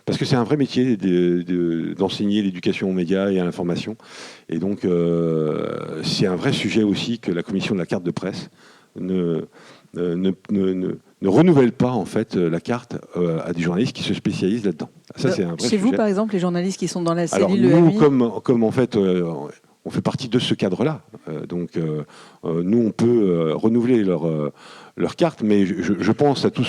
S3: parce que c'est un vrai métier d'enseigner l'éducation aux médias et à l'information. Et donc c'est un vrai sujet aussi que la commission de la carte de presse ne renouvelle pas en fait la carte à des journalistes qui se spécialisent là-dedans. Ça, c'est un vrai
S1: Chez
S3: sujet.
S1: vous, par exemple, les journalistes qui sont dans la cellule
S3: Alors, nous,
S1: EMI...
S3: comme en fait, on fait partie de ce cadre-là. Nous, on peut renouveler leur carte, mais je pense à tous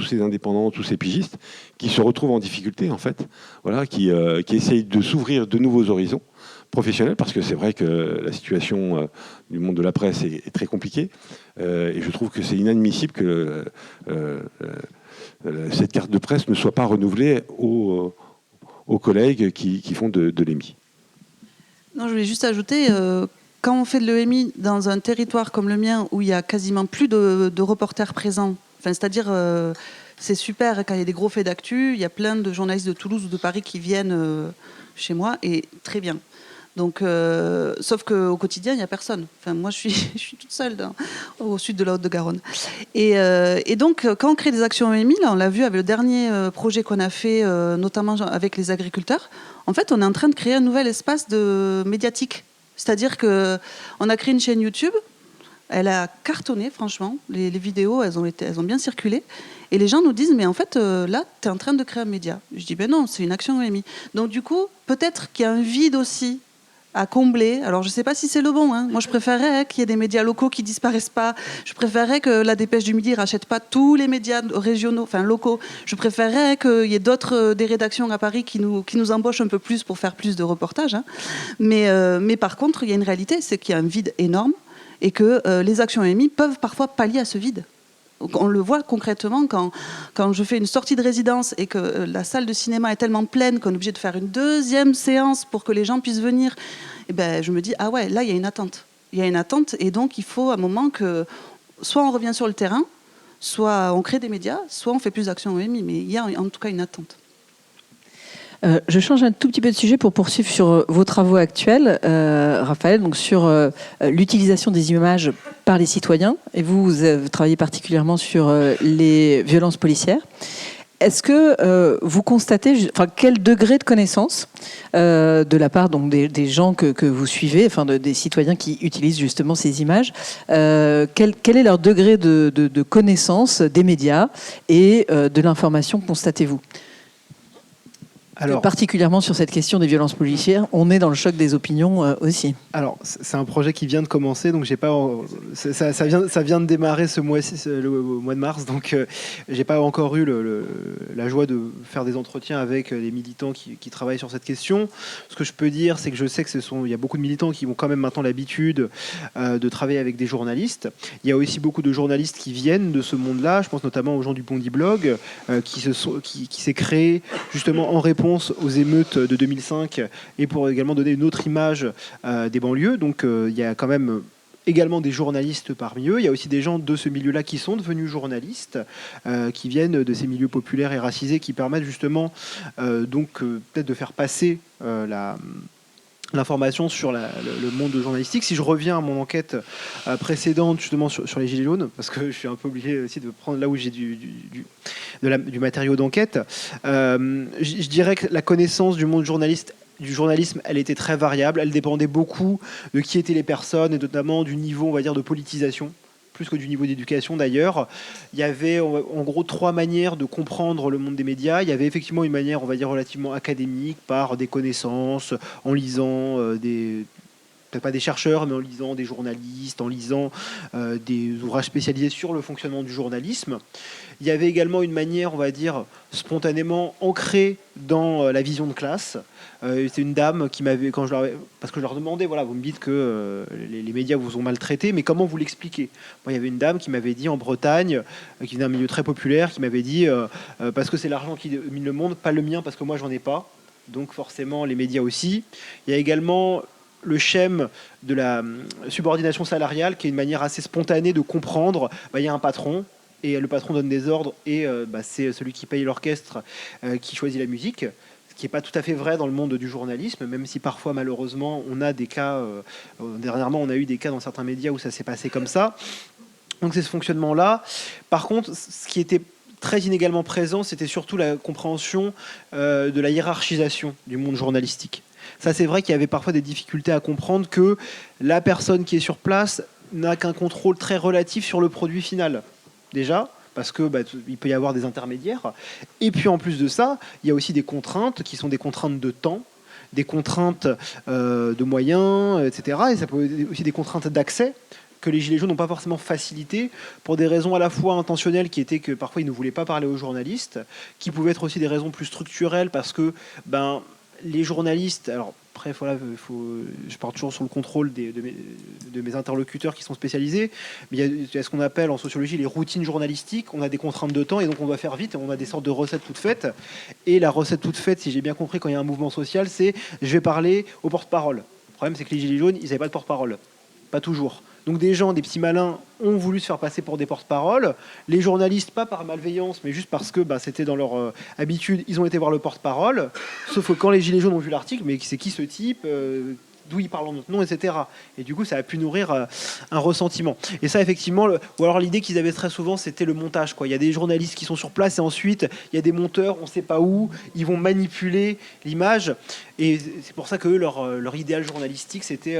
S3: ces indépendants, tous ces pigistes qui se retrouvent en difficulté, en fait, voilà, qui essayent de s'ouvrir de nouveaux horizons professionnels, parce que c'est vrai que la situation du monde de la presse est très compliquée, et je trouve que c'est inadmissible que cette carte de presse ne soit pas renouvelée aux collègues qui font de l'EMI.
S2: Non, je voulais juste ajouter, quand on fait de l'EMI dans un territoire comme le mien, où il y a quasiment plus de reporters présents, c'est-à-dire c'est super quand il y a des gros faits d'actu, il y a plein de journalistes de Toulouse ou de Paris qui viennent chez moi, et très bien. Donc, sauf qu'au quotidien, il n'y a personne. Enfin, moi, je suis toute seule au sud de la Haute-de-Garonne. Et donc, quand on crée des actions EMI, là, on l'a vu avec le dernier projet qu'on a fait, notamment avec les agriculteurs, en fait, on est en train de créer un nouvel espace médiatique. C'est-à-dire qu'on a créé une chaîne YouTube, elle a cartonné, franchement. Les vidéos, elles ont bien circulé. Et les gens nous disent, mais en fait, là, tu es en train de créer un média. Je dis, ben non, c'est une action EMI. Donc, du coup, peut-être qu'il y a un vide aussi à combler. Alors, je ne sais pas si c'est le bon. Hein. Moi, je préférerais qu'il y ait des médias locaux qui ne disparaissent pas. Je préférerais que la Dépêche du Midi ne rachète pas tous les médias régionaux, enfin locaux. Je préférerais qu'il y ait des rédactions à Paris qui nous embauchent un peu plus pour faire plus de reportages. Hein. Mais par contre, il y a une réalité, c'est qu'il y a un vide énorme et que les actions EMI peuvent parfois pallier à ce vide. On le voit concrètement quand je fais une sortie de résidence et que la salle de cinéma est tellement pleine qu'on est obligé de faire une deuxième séance pour que les gens puissent venir. Et ben, je me dis, ah ouais, là, il y a une attente. Il y a une attente et donc il faut à un moment que soit on revient sur le terrain, soit on crée des médias, soit on fait plus d'actions EMI. Mais il y a en tout cas une attente.
S1: Je change un tout petit peu de sujet pour poursuivre sur vos travaux actuels, Raphaël, donc sur l'utilisation des images par les citoyens. Et vous travaillez particulièrement sur les violences policières. Est-ce que vous constatez, quel degré de connaissance de la part donc, des gens que vous suivez, des citoyens qui utilisent justement ces images, quel est leur degré de connaissance des médias et de l'information, constatez-vous ? Alors, particulièrement sur cette question des violences policières, on est dans le choc des opinions aussi.
S4: Alors, c'est un projet qui vient de commencer, donc ça vient de démarrer ce mois-ci, le mois de mars, donc j'ai pas encore eu la joie de faire des entretiens avec les militants qui travaillent sur cette question. Ce que je peux dire, c'est que je sais il y a beaucoup de militants qui ont quand même maintenant l'habitude de travailler avec des journalistes. Il y a aussi beaucoup de journalistes qui viennent de ce monde-là. Je pense notamment aux gens du Bondi Blog, qui s'est créé justement en réponse aux émeutes de 2005 et pour également donner une autre image des banlieues. Donc il y a quand même également des journalistes parmi eux. Il y a aussi des gens de ce milieu-là qui sont devenus journalistes, qui viennent de ces milieux populaires et racisés, qui permettent justement peut-être de faire passer l'information sur le monde journalistique. Si je reviens à mon enquête précédente justement sur les Gilets jaunes, parce que je suis un peu obligé aussi de prendre là où j'ai du matériau d'enquête, je dirais que la connaissance du monde du journalisme, elle était très variable. Elle dépendait beaucoup de qui étaient les personnes et notamment du niveau, on va dire, de politisation, plus que du niveau d'éducation d'ailleurs. Il y avait en gros 3 manières de comprendre le monde des médias. Il y avait effectivement une manière, on va dire, relativement académique, par des connaissances, en lisant peut-être pas des chercheurs, mais en lisant des journalistes, en lisant des ouvrages spécialisés sur le fonctionnement du journalisme. Il y avait également une manière, on va dire, spontanément ancrée dans la vision de classe. C'est une dame qui m'avait, parce que je leur demandais, voilà, vous me dites que les médias vous ont maltraité, mais comment vous l'expliquez ? Moi, il y avait une dame qui m'avait dit en Bretagne, qui venait d'un milieu très populaire, qui m'avait dit parce que c'est l'argent qui domine le monde, pas le mien, parce que moi, j'en ai pas. Donc forcément, les médias aussi. Il y a également le schème de la subordination salariale, qui est une manière assez spontanée de comprendre. Il y a un patron, et le patron donne des ordres, et c'est celui qui paye l'orchestre qui choisit la musique. Ce qui n'est pas tout à fait vrai dans le monde du journalisme, même si parfois, malheureusement, on a des cas, dernièrement, on a eu des cas dans certains médias où ça s'est passé comme ça. Donc c'est ce fonctionnement-là. Par contre, ce qui était très inégalement présent, c'était surtout la compréhension de la hiérarchisation du monde journalistique. Ça, c'est vrai qu'il y avait parfois des difficultés à comprendre que la personne qui est sur place n'a qu'un contrôle très relatif sur le produit final, déjà, parce que il peut y avoir des intermédiaires. Et puis, en plus de ça, il y a aussi des contraintes qui sont des contraintes de temps, des contraintes de moyens, etc. Et ça peut être aussi des contraintes d'accès que les Gilets jaunes n'ont pas forcément facilité pour des raisons à la fois intentionnelles qui étaient que parfois ils ne voulaient pas parler aux journalistes, qui pouvaient être aussi des raisons plus structurelles parce que les journalistes, alors après voilà, je pars toujours sur le contrôle de mes interlocuteurs qui sont spécialisés, mais il y a ce qu'on appelle en sociologie les routines journalistiques, on a des contraintes de temps et donc on doit faire vite, on a des sortes de recettes toutes faites, et la recette toute faite, si j'ai bien compris, quand il y a un mouvement social, c'est je vais parler au porte-parole. Le problème c'est que les Gilets jaunes, ils n'avaient pas de porte-parole, pas toujours. Donc des gens, des petits malins, ont voulu se faire passer pour des porte-parole. Les journalistes, pas par malveillance, mais juste parce que c'était dans leur habitude, ils ont été voir le porte-parole. Sauf que quand les Gilets jaunes ont vu l'article, mais c'est qui ce type, d'où il parle en notre nom, etc. Et du coup, ça a pu nourrir un ressentiment. Et ça, effectivement, ou alors l'idée qu'ils avaient très souvent, c'était le montage, quoi. Il y a des journalistes qui sont sur place et ensuite, il y a des monteurs, on ne sait pas où, ils vont manipuler l'image. Et c'est pour ça que leur idéal journalistique, c'était...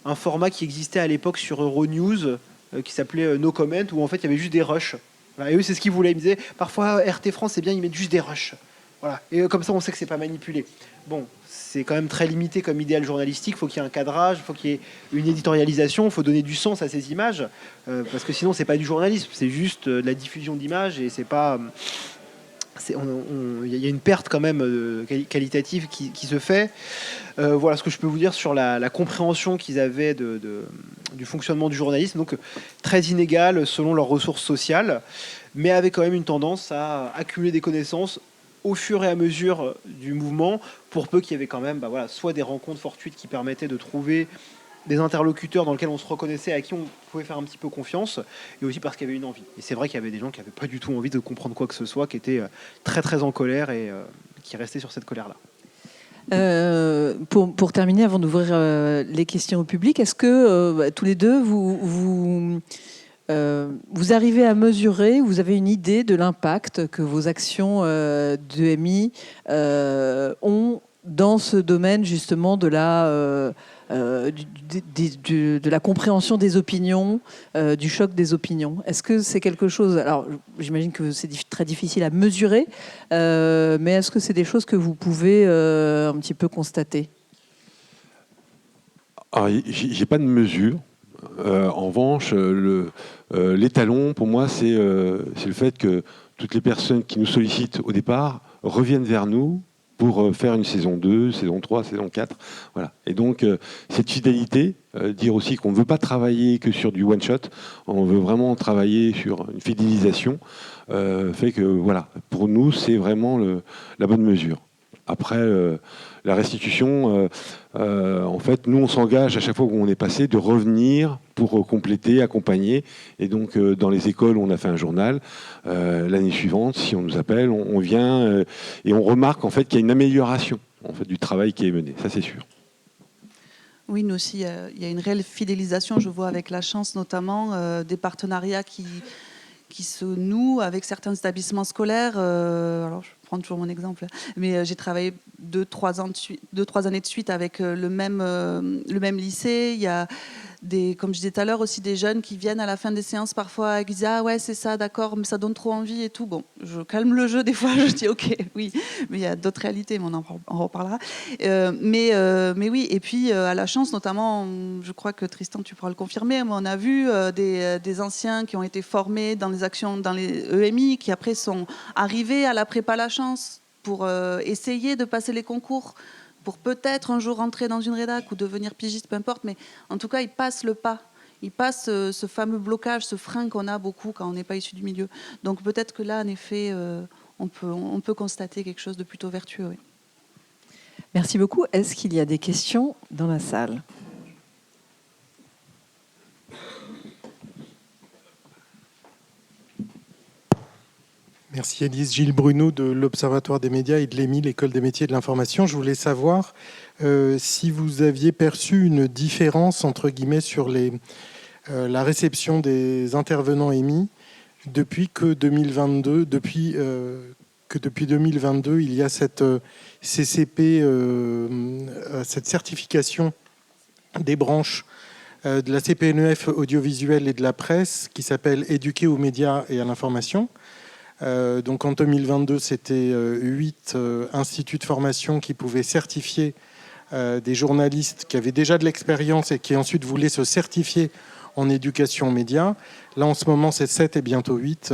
S4: un format qui existait à l'époque sur Euronews qui s'appelait No Comment, où en fait il y avait juste des rushs. Voilà, et eux c'est ce qu'ils voulaient. Ils me disaient parfois RT France c'est bien, ils mettent juste des rushs. Voilà. Et comme ça on sait que c'est pas manipulé. Bon, c'est quand même très limité comme idéal journalistique. Il faut qu'il y ait un cadrage, il faut qu'il y ait une éditorialisation, il faut donner du sens à ces images parce que sinon c'est pas du journalisme, c'est juste de la diffusion d'images et c'est pas. Il y a une perte quand même qualitative qui se fait. Voilà ce que je peux vous dire sur la compréhension qu'ils avaient du fonctionnement du journalisme. Donc très inégal selon leurs ressources sociales, mais avec quand même une tendance à accumuler des connaissances au fur et à mesure du mouvement, pour peu qu'il y avait quand même soit des rencontres fortuites qui permettaient de trouver des interlocuteurs dans lesquels on se reconnaissait, à qui on pouvait faire un petit peu confiance, et aussi parce qu'il y avait une envie. Et c'est vrai qu'il y avait des gens qui n'avaient pas du tout envie de comprendre quoi que ce soit, qui étaient très très en colère et qui restaient sur cette colère-là.
S1: Pour terminer, avant d'ouvrir les questions au public, est-ce que tous les deux, vous arrivez à mesurer, vous avez une idée de l'impact que vos actions d'EMI ont dans ce domaine justement de la compréhension des opinions, du choc des opinions? Est-ce que c'est quelque chose... Alors, j'imagine que c'est très difficile à mesurer, mais est-ce que c'est des choses que vous pouvez un petit peu constater?
S3: Alors, j'ai pas de mesure. En revanche, l'étalon, pour moi, c'est le fait que toutes les personnes qui nous sollicitent au départ reviennent vers nous pour faire une saison 2, saison 3, saison 4. Voilà. Et donc, cette fidélité, dire aussi qu'on ne veut pas travailler que sur du one-shot, on veut vraiment travailler sur une fidélisation, fait que, voilà, pour nous, c'est vraiment la bonne mesure. Après, la restitution, en fait, nous, on s'engage à chaque fois où on est passé de revenir pour compléter, accompagner. Et donc, dans les écoles, on a fait un journal. L'année suivante, si on nous appelle, on vient et on remarque en fait qu'il y a une amélioration en fait, du travail qui est mené. Ça, c'est sûr.
S2: Oui, nous aussi, il y a une réelle fidélisation, je vois, avec la chance, notamment des partenariats qui se nouent avec certains établissements scolaires. Alors, je prends toujours mon exemple, mais j'ai travaillé 2-3 années de suite avec le même lycée. Il y a comme je disais tout à l'heure, aussi des jeunes qui viennent à la fin des séances parfois et qui disent « Ah ouais, c'est ça, d'accord, mais ça donne trop envie et tout ». Bon, je calme le jeu des fois, je dis « Ok, oui, mais il y a d'autres réalités, mais on en reparlera ». Mais oui, et puis à la chance, notamment, je crois que Tristan, tu pourras le confirmer, mais on a vu des anciens qui ont été formés dans les actions, dans les EMI, qui après sont arrivés à la prépa La Chance pour essayer de passer les concours, pour peut-être un jour rentrer dans une rédac ou devenir pigiste, peu importe, mais en tout cas, ils passent le pas. Ils passent ce fameux blocage, ce frein qu'on a beaucoup quand on n'est pas issu du milieu. Donc peut-être que là, en effet, on peut constater quelque chose de plutôt vertueux. Oui.
S1: Merci beaucoup. Est-ce qu'il y a des questions dans la salle ?
S5: Merci Élise. Gilles Bruno de l'Observatoire des médias et de l'EMI, l'École des métiers de l'information. Je voulais savoir si vous aviez perçu une différence, entre guillemets, sur la réception des intervenants EMI depuis que 2022, depuis 2022, il y a cette CCP, cette certification des branches de la CPNEF audiovisuelle et de la presse qui s'appelle « Éduquer aux médias et à l'information ». Donc en 2022, c'était 8 instituts de formation qui pouvaient certifier des journalistes qui avaient déjà de l'expérience et qui ensuite voulaient se certifier en éducation aux médias. Là, en ce moment, c'est 7 et bientôt 8,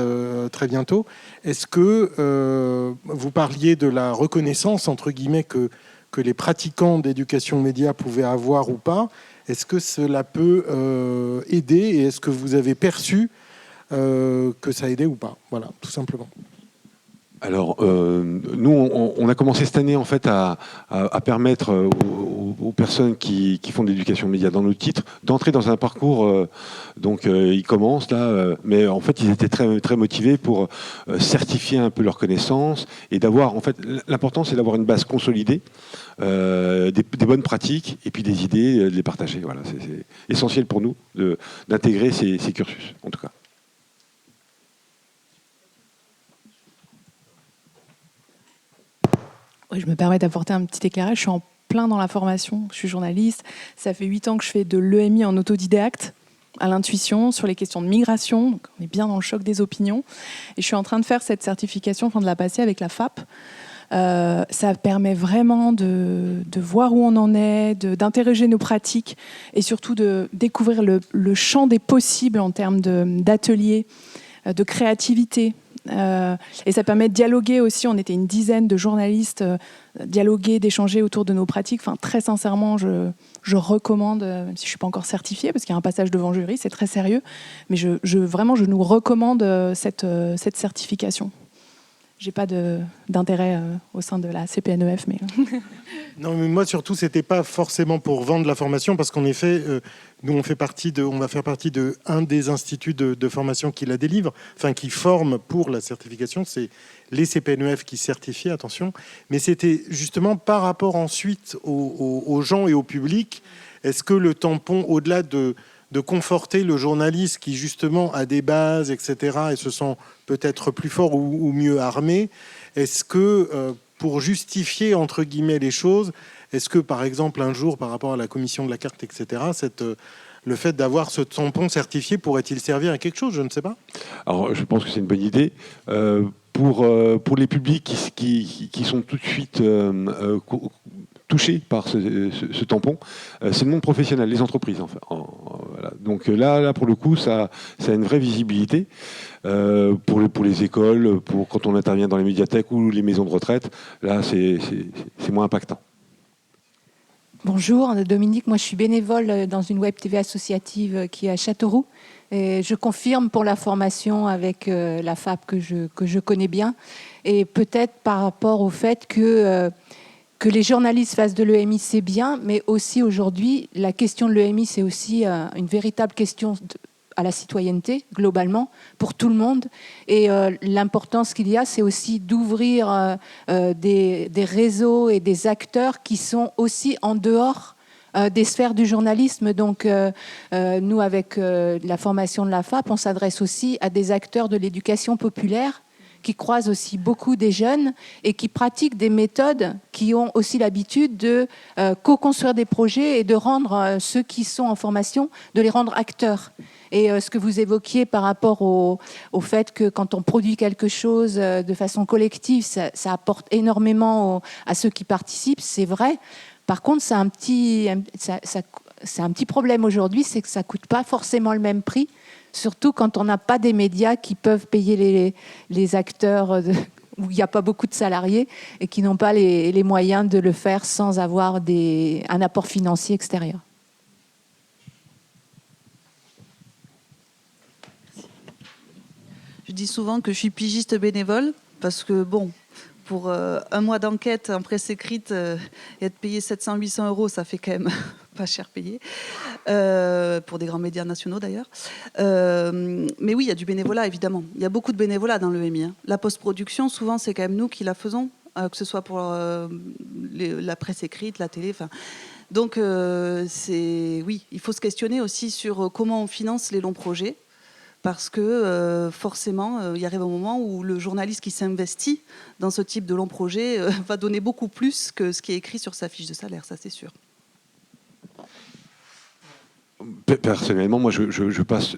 S5: très bientôt. Est-ce que vous parliez de la reconnaissance, entre guillemets, que les pratiquants d'éducation aux médias pouvaient avoir ou pas? Est-ce que cela peut aider et est-ce que vous avez perçu que ça aidait ou pas? Voilà, tout simplement.
S3: Alors, nous, on a commencé cette année en fait à permettre aux personnes qui font de l'éducation média dans nos titres d'entrer dans un parcours. Donc, ils commencent là, mais en fait, ils étaient très très motivés pour certifier un peu leurs connaissances et d'avoir. En fait, l'important, c'est d'avoir une base consolidée, des bonnes pratiques et puis des idées, de les partager. Voilà, c'est essentiel pour nous d'intégrer ces cursus, en tout cas.
S6: Oui, je me permets d'apporter un petit éclairage. Je suis en plein dans la formation. Je suis journaliste. Ça fait 8 ans que je fais de l'EMI en autodidacte, à l'intuition, sur les questions de migration. Donc on est bien dans le choc des opinions. Et je suis en train de faire cette certification, de la passer avec la FAP. Ça permet vraiment de voir où on en est, d'interroger nos pratiques et surtout de découvrir le champ des possibles en termes d'ateliers, de créativité. Et ça permet de dialoguer aussi. On était une dizaine de journalistes, dialoguer, d'échanger autour de nos pratiques. Enfin, très sincèrement, je recommande, même si je ne suis pas encore certifiée, parce qu'il y a un passage devant jury, c'est très sérieux, mais vraiment, je nous recommande cette certification. Je n'ai pas d'intérêt au sein de la CPNEF. Mais...
S5: Non, mais moi, surtout, ce n'était pas forcément pour vendre la formation, parce qu'en effet, nous, on va faire partie de un des instituts de formation qui la délivre, enfin, qui forme pour la certification. C'est les CPNEF qui certifient, attention. Mais c'était justement par rapport ensuite aux gens et au public. Est-ce que le tampon, au-delà de conforter le journaliste qui, justement, a des bases, etc., et se sent peut-être plus fort ou mieux armé, est-ce que, pour justifier, entre guillemets, les choses, est-ce que, par exemple, un jour, par rapport à la commission de la carte, etc., le fait d'avoir ce tampon certifié pourrait-il servir à quelque chose? Je ne sais pas.
S3: Alors, je pense que c'est une bonne idée. Pour les publics qui sont tout de suite touchés par ce tampon, c'est le monde professionnel, les entreprises. Voilà. Donc là, pour le coup, ça a une vraie visibilité pour les écoles, quand on intervient dans les médiathèques ou les maisons de retraite. Là, c'est moins impactant.
S7: Bonjour, Dominique. Moi, je suis bénévole dans une web TV associative qui est à Châteauroux. Et je confirme pour la formation avec la FAP que je connais bien. Et peut-être par rapport au fait que les journalistes fassent de l'EMI, c'est bien, mais aussi aujourd'hui, la question de l'EMI, c'est aussi une véritable question à la citoyenneté, globalement, pour tout le monde. Et l'importance qu'il y a, c'est aussi d'ouvrir des réseaux et des acteurs qui sont aussi en dehors des sphères du journalisme. Donc, nous, avec la formation de la FAP, on s'adresse aussi à des acteurs de l'éducation populaire qui croisent aussi beaucoup des jeunes et qui pratiquent des méthodes qui ont aussi l'habitude de co-construire des projets et de rendre ceux qui sont en formation, de les rendre acteurs. Et ce que vous évoquiez par rapport au fait que quand on produit quelque chose de façon collective, ça apporte énormément à ceux qui participent, c'est vrai. Par contre, c'est un petit problème aujourd'hui, c'est que ça ne coûte pas forcément le même prix, surtout quand on n'a pas des médias qui peuvent payer les acteurs où il n'y a pas beaucoup de salariés et qui n'ont pas les moyens de le faire sans avoir un apport financier extérieur.
S2: Je dis souvent que je suis pigiste bénévole parce que, bon, pour un mois d'enquête en presse écrite et être payé 700-800 euros, ça fait quand même pas cher payé, pour des grands médias nationaux d'ailleurs. Mais oui, il y a du bénévolat, évidemment. Il y a beaucoup de bénévolat dans l'EMI. La post-production, souvent, c'est quand même nous qui la faisons, que ce soit pour la presse écrite, la télé. Donc, oui, il faut se questionner aussi sur comment on finance les longs projets. Parce que forcément, il arrive un moment où le journaliste qui s'investit dans ce type de long projet va donner beaucoup plus que ce qui est écrit sur sa fiche de salaire, ça c'est sûr.
S3: Personnellement, moi je passe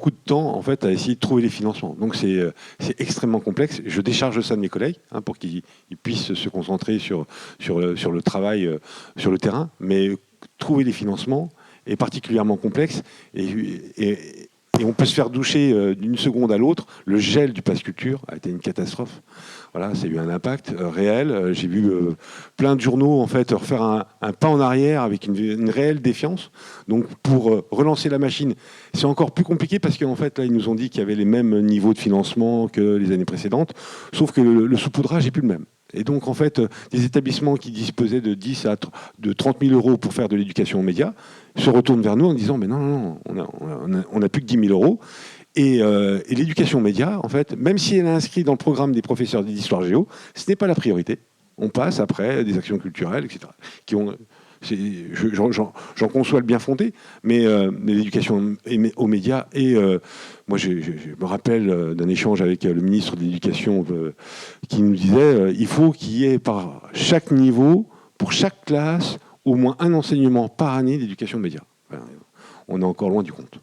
S3: beaucoup de temps en fait, à essayer de trouver les financements. Donc c'est extrêmement complexe. Je décharge ça de mes collègues pour qu'ils puissent se concentrer sur le travail sur le terrain. Mais trouver les financements est particulièrement complexe et on peut se faire doucher d'une seconde à l'autre. Le gel du pass culture a été une catastrophe. Voilà, ça a eu un impact réel. J'ai vu plein de journaux en fait refaire un pas en arrière avec une réelle défiance. Donc pour relancer la machine, c'est encore plus compliqué parce qu'en fait là ils nous ont dit qu'il y avait les mêmes niveaux de financement que les années précédentes, sauf que le saupoudrage n'est plus le même. Et donc, en fait, des établissements qui disposaient de 10 à 30 000 euros pour faire de l'éducation aux médias se retournent vers nous en disant « mais non, on n'a plus que 10 000 euros ». Et l'éducation aux médias, en fait, même si elle est inscrite dans le programme des professeurs d'histoire géo, ce n'est pas la priorité. On passe après des actions culturelles, etc., qui ont... J'en conçois le bien fondé, mais l'éducation aux médias et moi je me rappelle d'un échange avec le ministre de l'Éducation qui nous disait il faut qu'il y ait par chaque niveau, pour chaque classe, au moins un enseignement par année d'éducation aux médias. Enfin, on est encore loin du compte.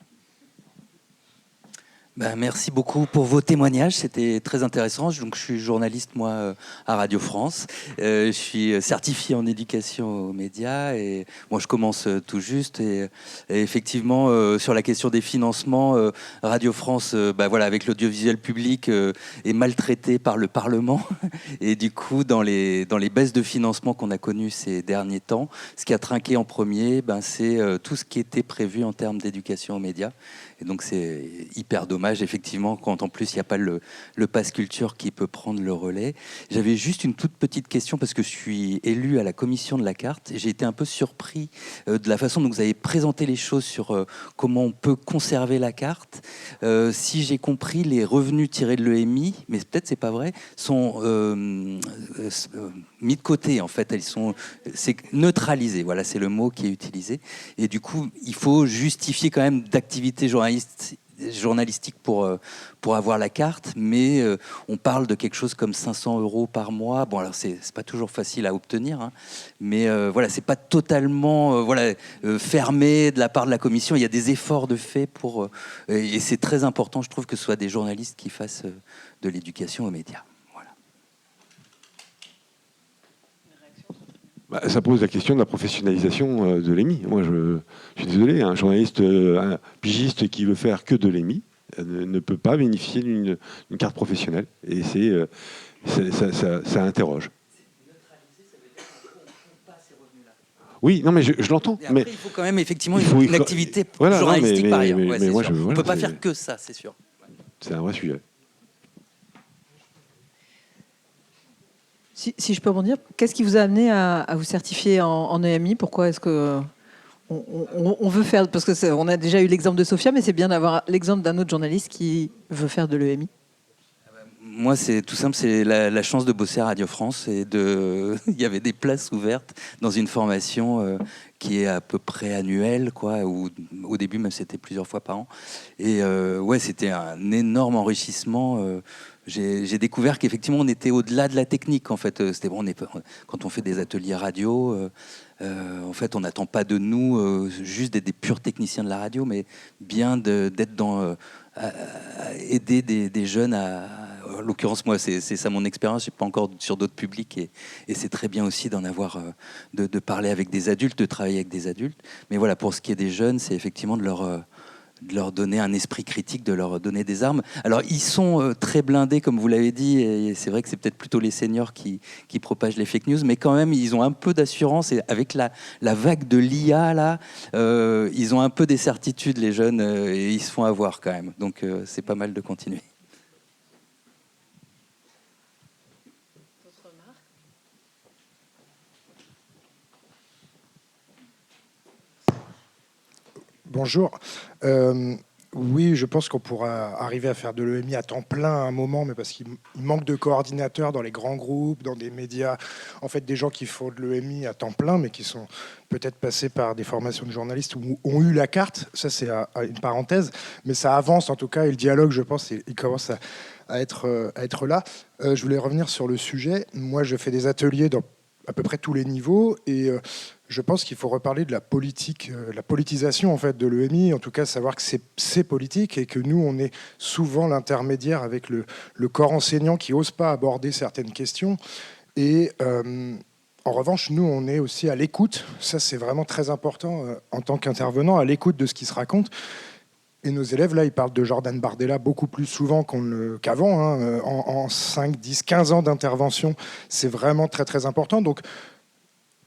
S8: Merci beaucoup pour vos témoignages, c'était très intéressant. Donc, je suis journaliste, moi, à Radio France. Je suis certifié en éducation aux médias et moi, je commence tout juste. Et effectivement, sur la question des financements, Radio France, voilà, avec l'audiovisuel public, est maltraité par le Parlement. Et du coup, dans les baisses de financement qu'on a connues ces derniers temps, ce qui a trinqué en premier, c'est tout ce qui était prévu en termes d'éducation aux médias. Et donc c'est hyper dommage, effectivement, quand en plus il n'y a pas le pass culture qui peut prendre le relais. J'avais juste une toute petite question, parce que je suis élu à la commission de la carte, et j'ai été un peu surpris de la façon dont vous avez présenté les choses sur comment on peut conserver la carte. Si j'ai compris, les revenus tirés de l'EMI, mais peut-être c'est pas vrai, sont mis de côté, en fait. C'est neutralisé, voilà, c'est le mot qui est utilisé. Et du coup, il faut justifier quand même d'activités journalistique pour avoir la carte, mais on parle de quelque chose comme 500 € par mois. Bon, alors c'est pas toujours facile à obtenir, mais voilà, c'est pas totalement fermé de la part de la commission. Il y a des efforts de fait et c'est très important, je trouve, que ce soit des journalistes qui fassent de l'éducation aux médias.
S3: Ça pose la question de la professionnalisation de l'EMI. Moi, je suis désolé, un journaliste, un pigiste qui veut faire que de l'EMI ne peut pas bénéficier d'une carte professionnelle. Et ça interroge. Oui, non, mais je l'entends.
S8: Mais il faut quand même effectivement une activité journalistique par ailleurs. On ne peut pas faire que ça, c'est sûr.
S3: C'est un vrai sujet.
S1: Si je peux rebondir, qu'est-ce qui vous a amené à vous certifier en EMI? Pourquoi est-ce que on veut faire... Parce qu'on a déjà eu l'exemple de Sophia, mais c'est bien d'avoir l'exemple d'un autre journaliste qui veut faire de l'EMI.
S8: Moi, c'est tout simple, c'est la chance de bosser à Radio France. Il y avait des places ouvertes dans une formation qui est à peu près annuelle, ou au début, même c'était plusieurs fois par an. Et c'était un énorme enrichissement. J'ai découvert qu'effectivement, on était au-delà de la technique. En fait, quand on fait des ateliers radio, en fait, on n'attend pas de nous juste d'être des purs techniciens de la radio, mais bien d'être dans aider des jeunes en l'occurrence, moi, c'est ça mon expérience. Je suis pas encore sur d'autres publics et c'est très bien aussi d'en avoir, de parler avec des adultes, de travailler avec des adultes. Mais voilà, pour ce qui est des jeunes, c'est effectivement de leur donner un esprit critique, de leur donner des armes. Alors, ils sont très blindés, comme vous l'avez dit, et c'est vrai que c'est peut-être plutôt les seniors qui propagent les fake news, mais quand même, ils ont un peu d'assurance, et avec la vague de l'IA, là, ils ont un peu des certitudes, les jeunes, et ils se font avoir quand même. Donc, c'est pas mal de continuer.
S5: Bonjour. Oui, je pense qu'on pourra arriver à faire de l'EMI à temps plein à un moment, mais parce qu'il manque de coordinateurs dans les grands groupes, dans des médias. En fait, des gens qui font de l'EMI à temps plein, mais qui sont peut-être passés par des formations de journalistes ou ont eu la carte. Ça, c'est une parenthèse, mais ça avance en tout cas, et le dialogue, je pense, il commence à être là. Je voulais revenir sur le sujet. Moi, je fais des ateliers à peu près tous les niveaux. Et je pense qu'il faut reparler de la politique, la politisation en fait de l'EMI, en tout cas savoir que c'est politique et que nous, on est souvent l'intermédiaire avec le corps enseignant qui n'ose pas aborder certaines questions. Et en revanche, nous, on est aussi à l'écoute. Ça, c'est vraiment très important en tant qu'intervenant, à l'écoute de ce qui se raconte. Et nos élèves, là, ils parlent de Jordan Bardella beaucoup plus souvent qu'avant. Hein. En 5, 10, 15 ans d'intervention, c'est vraiment très, très important. Donc,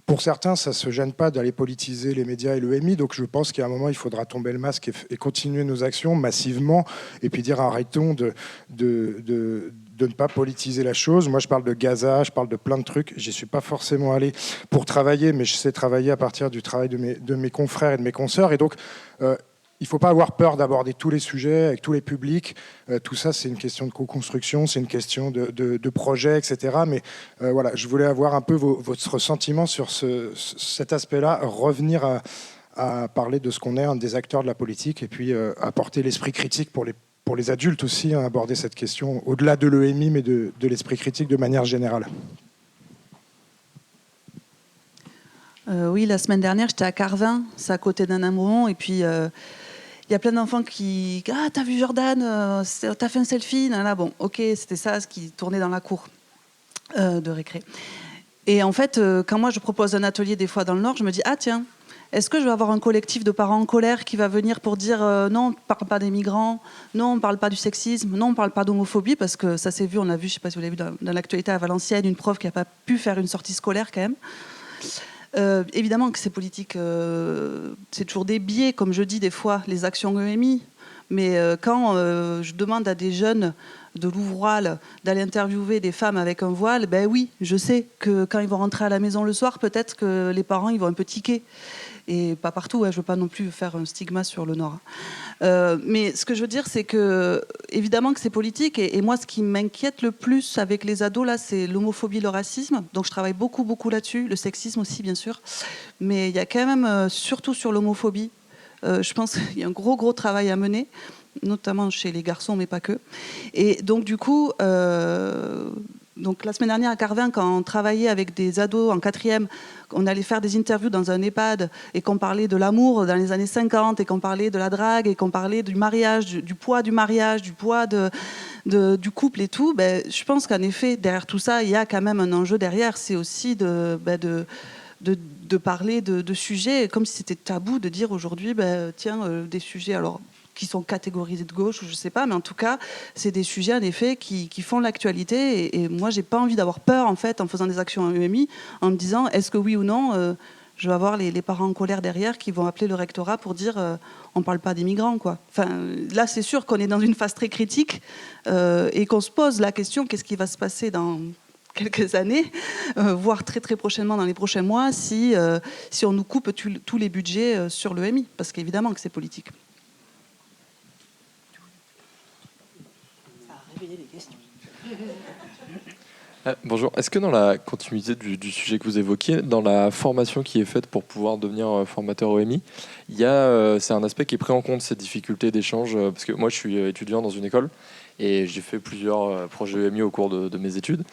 S5: pour certains, ça ne se gêne pas d'aller politiser les médias et l'EMI. Donc, je pense qu'à un moment, il faudra tomber le masque et continuer nos actions massivement. Et puis dire, arrêtons de ne pas politiser la chose. Moi, je parle de Gaza, je parle de plein de trucs. J'y suis pas forcément allé pour travailler, mais je sais travailler à partir du travail de mes confrères et de mes consoeurs. Et donc, il ne faut pas avoir peur d'aborder tous les sujets avec tous les publics. Tout ça, c'est une question de co-construction, c'est une question de projet, etc. Mais voilà, je voulais avoir un peu votre ressentiment sur cet aspect-là, revenir à parler de ce qu'on est, un des acteurs de la politique, et puis apporter l'esprit critique pour les adultes aussi, hein, aborder cette question au-delà de l'EMI, mais de l'esprit critique de manière générale.
S2: Oui, la semaine dernière, j'étais à Carvin, c'est à côté d'Annamont, et puis il y a plein d'enfants qui... « Ah, t'as vu Jordan, t'as fait un selfie ?» Là, bon, ok, c'était ça, ce qui tournait dans la cour de récré. Et en fait, quand moi, je propose un atelier des fois dans le Nord, je me dis « Ah, tiens, est-ce que je vais avoir un collectif de parents en colère qui va venir pour dire non, on ne parle pas des migrants, non, on ne parle pas du sexisme, non, on ne parle pas d'homophobie », parce que ça s'est vu, on a vu, je ne sais pas si vous l'avez vu dans l'actualité à Valenciennes, une prof qui n'a pas pu faire une sortie scolaire quand même. Évidemment que c'est politique, c'est toujours des biais, comme je dis des fois, les actions EMI. Mais quand je demande à des jeunes de l'Ouvroil d'aller interviewer des femmes avec un voile, ben oui, je sais que quand ils vont rentrer à la maison le soir, peut-être que les parents ils vont un peu tiquer. Et pas partout, hein, je ne veux pas non plus faire un stigma sur le Nord. Mais ce que je veux dire, c'est que évidemment que c'est politique. Et moi, ce qui m'inquiète le plus avec les ados, là, c'est l'homophobie, le racisme. Donc je travaille beaucoup, beaucoup là-dessus. Le sexisme aussi, bien sûr. Mais il y a quand même, surtout sur l'homophobie, je pense qu'il y a un gros, gros travail à mener, notamment chez les garçons, mais pas que. Et donc, du coup... Donc la semaine dernière à Carvin, quand on travaillait avec des ados en 4e, on allait faire des interviews dans un EHPAD et qu'on parlait de l'amour dans les années 50 et qu'on parlait de la drague et qu'on parlait du mariage, du poids du mariage, du poids du couple et tout, ben, je pense qu'en effet, derrière tout ça, il y a quand même un enjeu derrière. C'est aussi de parler de sujets comme si c'était tabou de dire aujourd'hui, ben, tiens, des sujets... alors qui sont catégorisés de gauche, ou je ne sais pas, mais en tout cas, c'est des sujets, en effet, qui font l'actualité. Et moi, je n'ai pas envie d'avoir peur, en fait, en faisant des actions en EMI, en me disant, est-ce que oui ou non, je vais avoir les parents en colère derrière qui vont appeler le rectorat pour dire, on ne parle pas des migrants, quoi. Enfin, là, c'est sûr qu'on est dans une phase très critique et qu'on se pose la question, qu'est-ce qui va se passer dans quelques années, voire très très prochainement dans les prochains mois, si on nous coupe tous les budgets sur l'EMI, parce qu'évidemment que c'est politique.
S9: Bonjour, est-ce que dans la continuité du sujet que vous évoquiez, dans la formation qui est faite pour pouvoir devenir formateur EMI, c'est un aspect qui est pris en compte, ces difficultés d'échange, parce que moi je suis étudiant dans une école et j'ai fait plusieurs projets EMI au cours de mes études.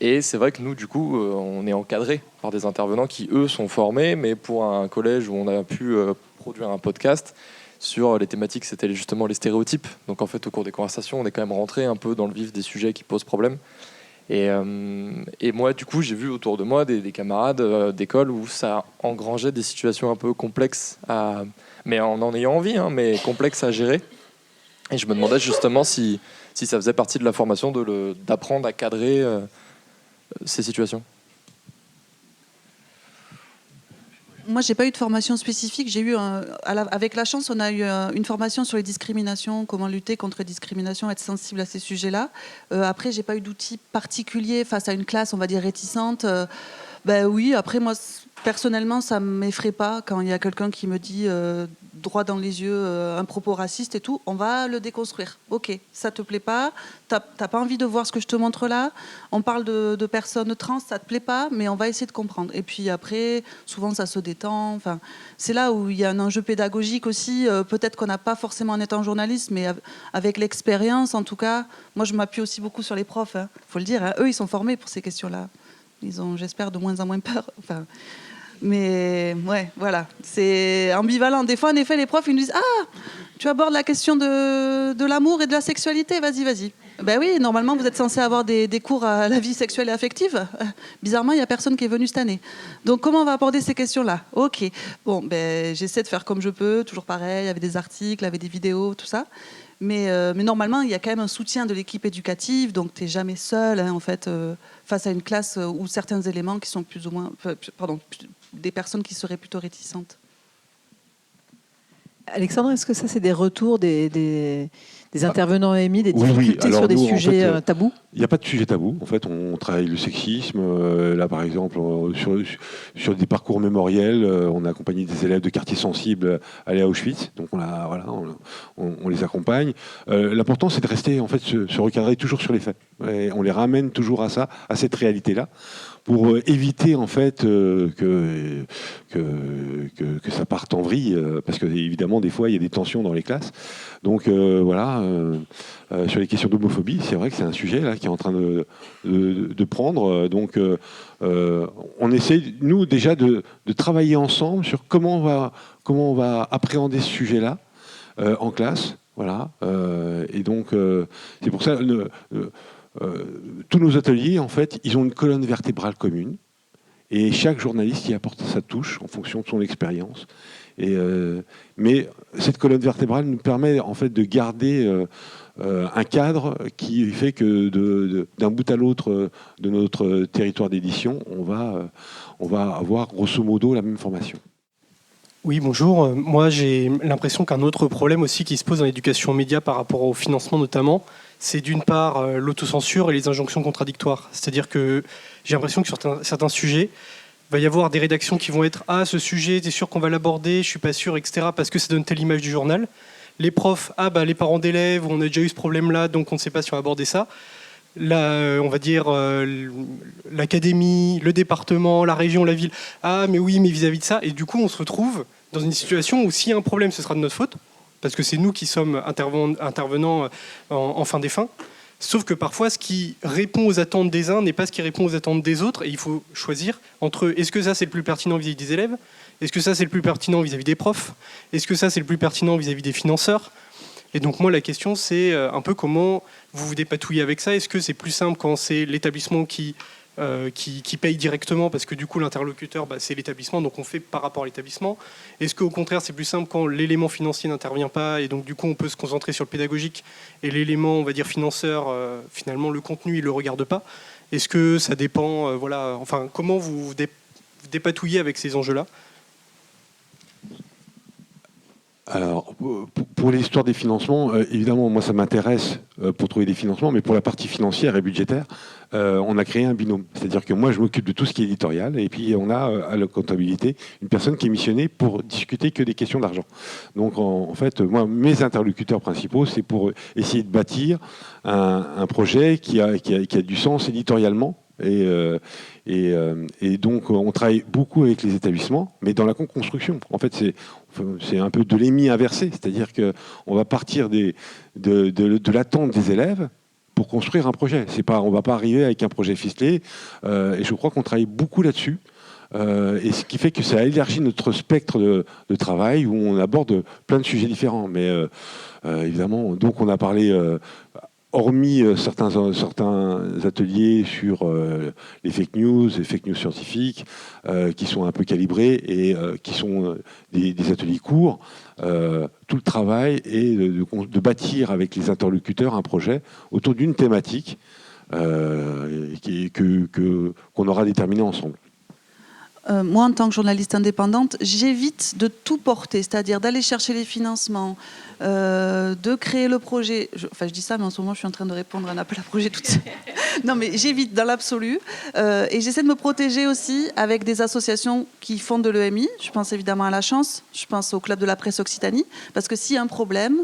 S9: Et c'est vrai que nous, du coup, on est encadré par des intervenants qui, eux, sont formés, mais pour un collège où on a pu produire un podcast sur les thématiques, c'était justement les stéréotypes. Donc en fait, au cours des conversations, on est quand même rentré un peu dans le vif des sujets qui posent problème. Et moi, du coup, j'ai vu autour de moi des camarades d'école où ça engrangeait des situations un peu complexes, mais en ayant envie, hein, mais complexes à gérer. Et je me demandais justement si ça faisait partie de la formation d'apprendre à cadrer ces situations.
S2: Moi, j'ai pas eu de formation spécifique. J'ai eu, avec la chance, on a eu une formation sur les discriminations, comment lutter contre les discriminations, être sensible à ces sujets-là. Après, j'ai pas eu d'outils particuliers face à une classe, on va dire réticente. Ben oui. Après, moi, personnellement, ça m'effraie pas quand il y a quelqu'un qui me dit droit dans les yeux un propos raciste et tout. On va le déconstruire. Ok, ça te plaît pas, t'as pas envie de voir ce que je te montre là. On parle de personnes trans, ça te plaît pas, mais on va essayer de comprendre. Et puis après, souvent ça se détend. Enfin, c'est là où il y a un enjeu pédagogique aussi. Peut-être qu'on n'a pas forcément en étant journaliste, mais avec l'expérience, en tout cas, moi je m'appuie aussi beaucoup sur les profs. Faut le dire. Eux, ils sont formés pour ces questions-là. Ils ont, j'espère, de moins en moins peur. Enfin, mais ouais, voilà, c'est ambivalent. Des fois, en effet, les profs ils nous disent « Ah, tu abordes la question de l'amour et de la sexualité, vas-y. » Ben oui, normalement, vous êtes censé avoir des cours à la vie sexuelle et affective. Bizarrement, il n'y a personne qui est venu cette année. Donc, comment on va aborder ces questions-là? Ok. Bon, ben, j'essaie de faire comme je peux, toujours pareil, avec des articles, avec des vidéos, tout ça. Mais normalement, il y a quand même un soutien de l'équipe éducative, donc tu n'es jamais seul, en fait, face à une classe où certains éléments qui sont plus ou moins... des personnes qui seraient plutôt réticentes.
S1: Alexandre, est-ce que ça, c'est des retours des intervenants EMI, des difficultés
S3: Alors,
S1: sur des
S3: nous,
S1: sujets
S3: en fait,
S1: tabous?
S3: Il n'y a pas de sujet tabou. En fait, on travaille le sexisme. Là, par exemple, sur des parcours mémoriels, on a accompagné des élèves de quartiers sensibles à aller à Auschwitz. Donc, on les accompagne. L'important, c'est de rester, en fait, se recadrer toujours sur les faits. Et on les ramène toujours à ça, à cette réalité-là, pour éviter en fait que ça parte en vrille, parce que évidemment des fois il y a des tensions dans les classes. Donc sur les questions d'homophobie, c'est vrai que c'est un sujet là qui est en train de prendre. Donc on essaie nous déjà de travailler ensemble sur comment on va appréhender ce sujet-là en classe. Voilà. Et donc c'est pour ça. Tous nos ateliers, en fait, ils ont une colonne vertébrale commune. Et chaque journaliste y apporte sa touche en fonction de son expérience. Mais cette colonne vertébrale nous permet, en fait, de garder un cadre qui fait que d'un bout à l'autre de notre territoire d'édition, on va avoir grosso modo la même formation.
S10: Oui, bonjour. Moi, j'ai l'impression qu'un autre problème aussi qui se pose dans l'éducation média par rapport au financement notamment, c'est d'une part l'autocensure et les injonctions contradictoires. C'est-à-dire que j'ai l'impression que sur certains sujets, il va y avoir des rédactions qui vont être « Ah, ce sujet, t'es sûr qu'on va l'aborder? Je suis pas sûr, etc. » parce que ça donne telle image du journal. Les profs « Ah, bah, les parents d'élèves, on a déjà eu ce problème-là, donc on ne sait pas si on va aborder ça. » Là, on va dire l'académie, le département, la région, la ville. « Ah, mais oui, mais vis-à-vis de ça. » Et du coup, on se retrouve dans une situation où s'il y a un problème, ce sera de notre faute, parce que c'est nous qui sommes intervenants en fin des fins. Sauf que parfois, ce qui répond aux attentes des uns n'est pas ce qui répond aux attentes des autres, et il faut choisir entre est-ce que ça c'est le plus pertinent vis-à-vis des élèves, est-ce que ça c'est le plus pertinent vis-à-vis des profs, est-ce que ça c'est le plus pertinent vis-à-vis des financeurs. Et donc moi la question c'est un peu comment vous vous dépatouillez avec ça. Est-ce que c'est plus simple quand c'est l'établissement qui paye directement, parce que du coup l'interlocuteur c'est l'établissement, donc on fait par rapport à l'établissement. Est-ce qu'au contraire c'est plus simple quand l'élément financier n'intervient pas, et donc du coup on peut se concentrer sur le pédagogique, et l'élément on va dire financeur, finalement le contenu il le regarde pas? Est-ce que ça dépend, enfin comment vous dépatouillez avec ces enjeux-là?
S3: Alors, pour l'histoire des financements, évidemment, moi, ça m'intéresse pour trouver des financements, mais pour la partie financière et budgétaire, on a créé un binôme. C'est-à-dire que moi, je m'occupe de tout ce qui est éditorial, et puis on a à la comptabilité une personne qui est missionnée pour discuter que des questions d'argent. Donc, en fait, moi, mes interlocuteurs principaux, c'est pour essayer de bâtir un projet qui a du sens éditorialement. Et donc, on travaille beaucoup avec les établissements, mais dans la co-construction. En fait, c'est un peu de l'EMI inversé, c'est-à-dire qu'on va partir de l'attente des élèves pour construire un projet. On ne va pas arriver avec un projet ficelé, et je crois qu'on travaille beaucoup là-dessus. Et ce qui fait que ça élargit notre spectre de travail, où on aborde plein de sujets différents. Mais évidemment, donc on a parlé... hormis certains ateliers sur les fake news scientifiques, qui sont un peu calibrés et qui sont des ateliers courts, tout le travail est de bâtir avec les interlocuteurs un projet autour d'une thématique qu'on aura déterminée ensemble.
S2: Moi, en tant que journaliste indépendante, j'évite de tout porter, c'est-à-dire d'aller chercher les financements, de créer le projet. Je dis ça, mais en ce moment, je suis en train de répondre à un appel à projet toute seule. Non, mais j'évite dans l'absolu. Et j'essaie de me protéger aussi avec des associations qui font de l'EMI. Je pense évidemment à La Chance, je pense au Club de la Presse Occitanie, parce que s'il y a un problème...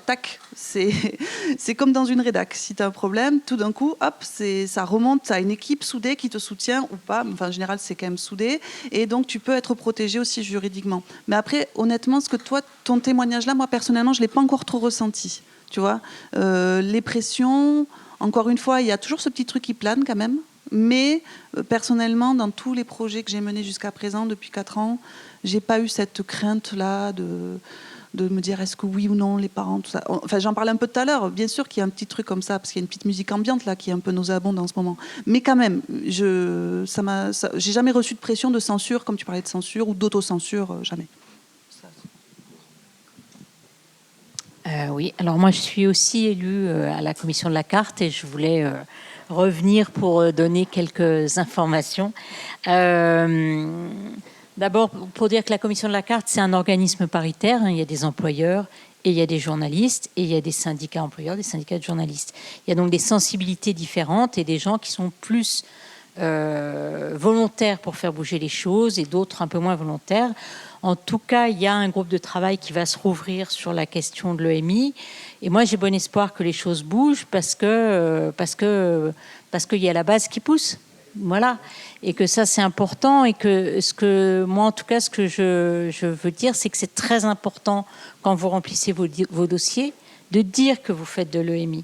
S2: tac, c'est comme dans une rédac. Si tu as un problème, tout d'un coup, hop, ça remonte à une équipe soudée qui te soutient ou pas. Enfin, en général, c'est quand même soudé. Et donc, tu peux être protégé aussi juridiquement. Mais après, honnêtement, ton témoignage-là, moi, personnellement, je ne l'ai pas encore trop ressenti. Tu vois, les pressions, encore une fois, il y a toujours ce petit truc qui plane quand même. Mais personnellement, dans tous les projets que j'ai menés jusqu'à présent, depuis 4 ans, j'ai pas eu cette crainte-là de me dire est-ce que oui ou non les parents, tout ça. Enfin, j'en parlais un peu tout à l'heure. Bien sûr qu'il y a un petit truc comme ça, parce qu'il y a une petite musique ambiante là qui est un peu nauséabonde en ce moment. Mais quand même, j'ai jamais reçu de pression de censure, comme tu parlais de censure, ou d'autocensure, jamais.
S11: Oui, alors moi je suis aussi élue à la commission de la carte et je voulais revenir pour donner quelques informations. D'abord, pour dire que la commission de la carte, c'est un organisme paritaire. Il y a des employeurs et il y a des journalistes et il y a des syndicats employeurs, des syndicats de journalistes. Il y a donc des sensibilités différentes et des gens qui sont plus volontaires pour faire bouger les choses et d'autres un peu moins volontaires. En tout cas, il y a un groupe de travail qui va se rouvrir sur la question de l'EMI. Et moi, j'ai bon espoir que les choses bougent parce qu'il y a la base qui pousse. Voilà. Et que ça, c'est important. Et que moi, en tout cas, ce que je veux dire, c'est que c'est très important quand vous remplissez vos dossiers de dire que vous faites de l'EMI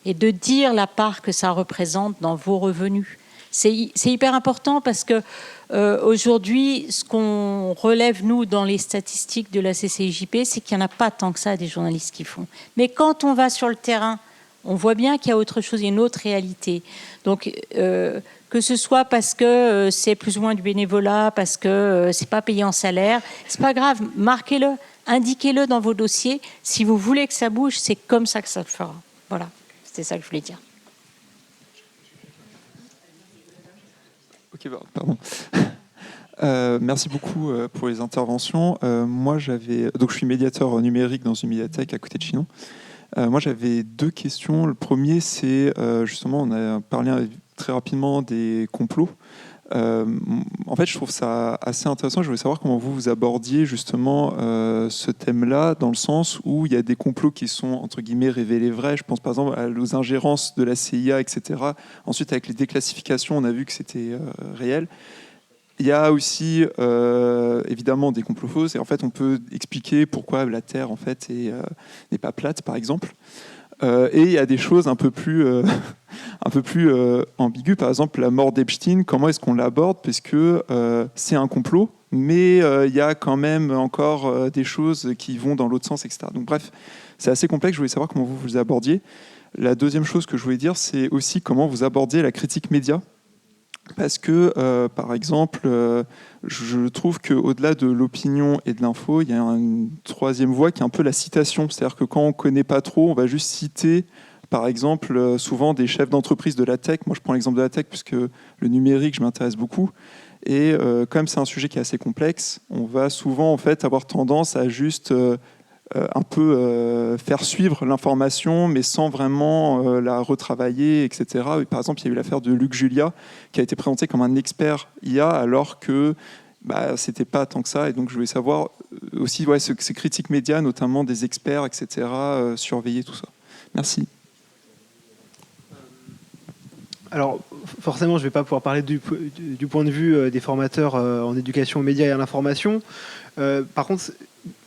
S11: et de dire la part que ça représente dans vos revenus. C'est hyper important parce que aujourd'hui, ce qu'on relève, nous, dans les statistiques de la CCIJP, c'est qu'il n'y en a pas tant que ça des journalistes qui font. Mais quand on va sur le terrain, on voit bien qu'il y a autre chose, il y a une autre réalité. Donc, que ce soit parce que c'est plus ou moins du bénévolat, parce que c'est pas payé en salaire, c'est pas grave, marquez-le, indiquez-le dans vos dossiers. Si vous voulez que ça bouge, c'est comme ça que ça le fera. Voilà, c'était ça que je voulais dire.
S12: Ok, pardon. Merci beaucoup pour les interventions. Moi, donc je suis médiateur numérique dans une médiathèque à côté de Chinon. Moi, j'avais 2 questions. Le premier, c'est justement, on a parlé très rapidement des complots. En fait, je trouve ça assez intéressant. Je voulais savoir comment vous abordiez justement ce thème-là, dans le sens où il y a des complots qui sont, entre guillemets, révélés vrais. Je pense par exemple aux ingérences de la CIA, etc. Ensuite, avec les déclassifications, on a vu que c'était réel. Il y a aussi évidemment des complots fausses. Et en fait, on peut expliquer pourquoi la Terre en fait n'est pas plate, par exemple. Et il y a des choses un peu plus ambiguës. Par exemple, la mort d'Epstein, comment est-ce qu'on l'aborde ? Parce que c'est un complot, mais il y a quand même encore des choses qui vont dans l'autre sens, etc. Donc bref, c'est assez complexe. Je voulais savoir comment vous abordiez. La deuxième chose que je voulais dire, c'est aussi comment vous abordiez la critique média. Parce que, par exemple, je trouve qu'au-delà de l'opinion et de l'info, il y a une troisième voie qui est un peu la citation. C'est-à-dire que quand on ne connaît pas trop, on va juste citer, par exemple, souvent des chefs d'entreprise de la tech. Moi, je prends l'exemple de la tech puisque le numérique, je m'intéresse beaucoup. Et comme c'est un sujet qui est assez complexe, on va souvent en fait, avoir tendance à juste un peu faire suivre l'information, mais sans vraiment la retravailler, etc. Et par exemple, il y a eu l'affaire de Luc Julia, qui a été présenté comme un expert IA, alors que c'était pas tant que ça. Et donc, je voulais savoir aussi ces critiques médias, notamment des experts, etc., surveiller tout ça. Merci.
S4: Alors, forcément, je ne vais pas pouvoir parler du point de vue des formateurs en éducation aux médias et à l'information. Par contre,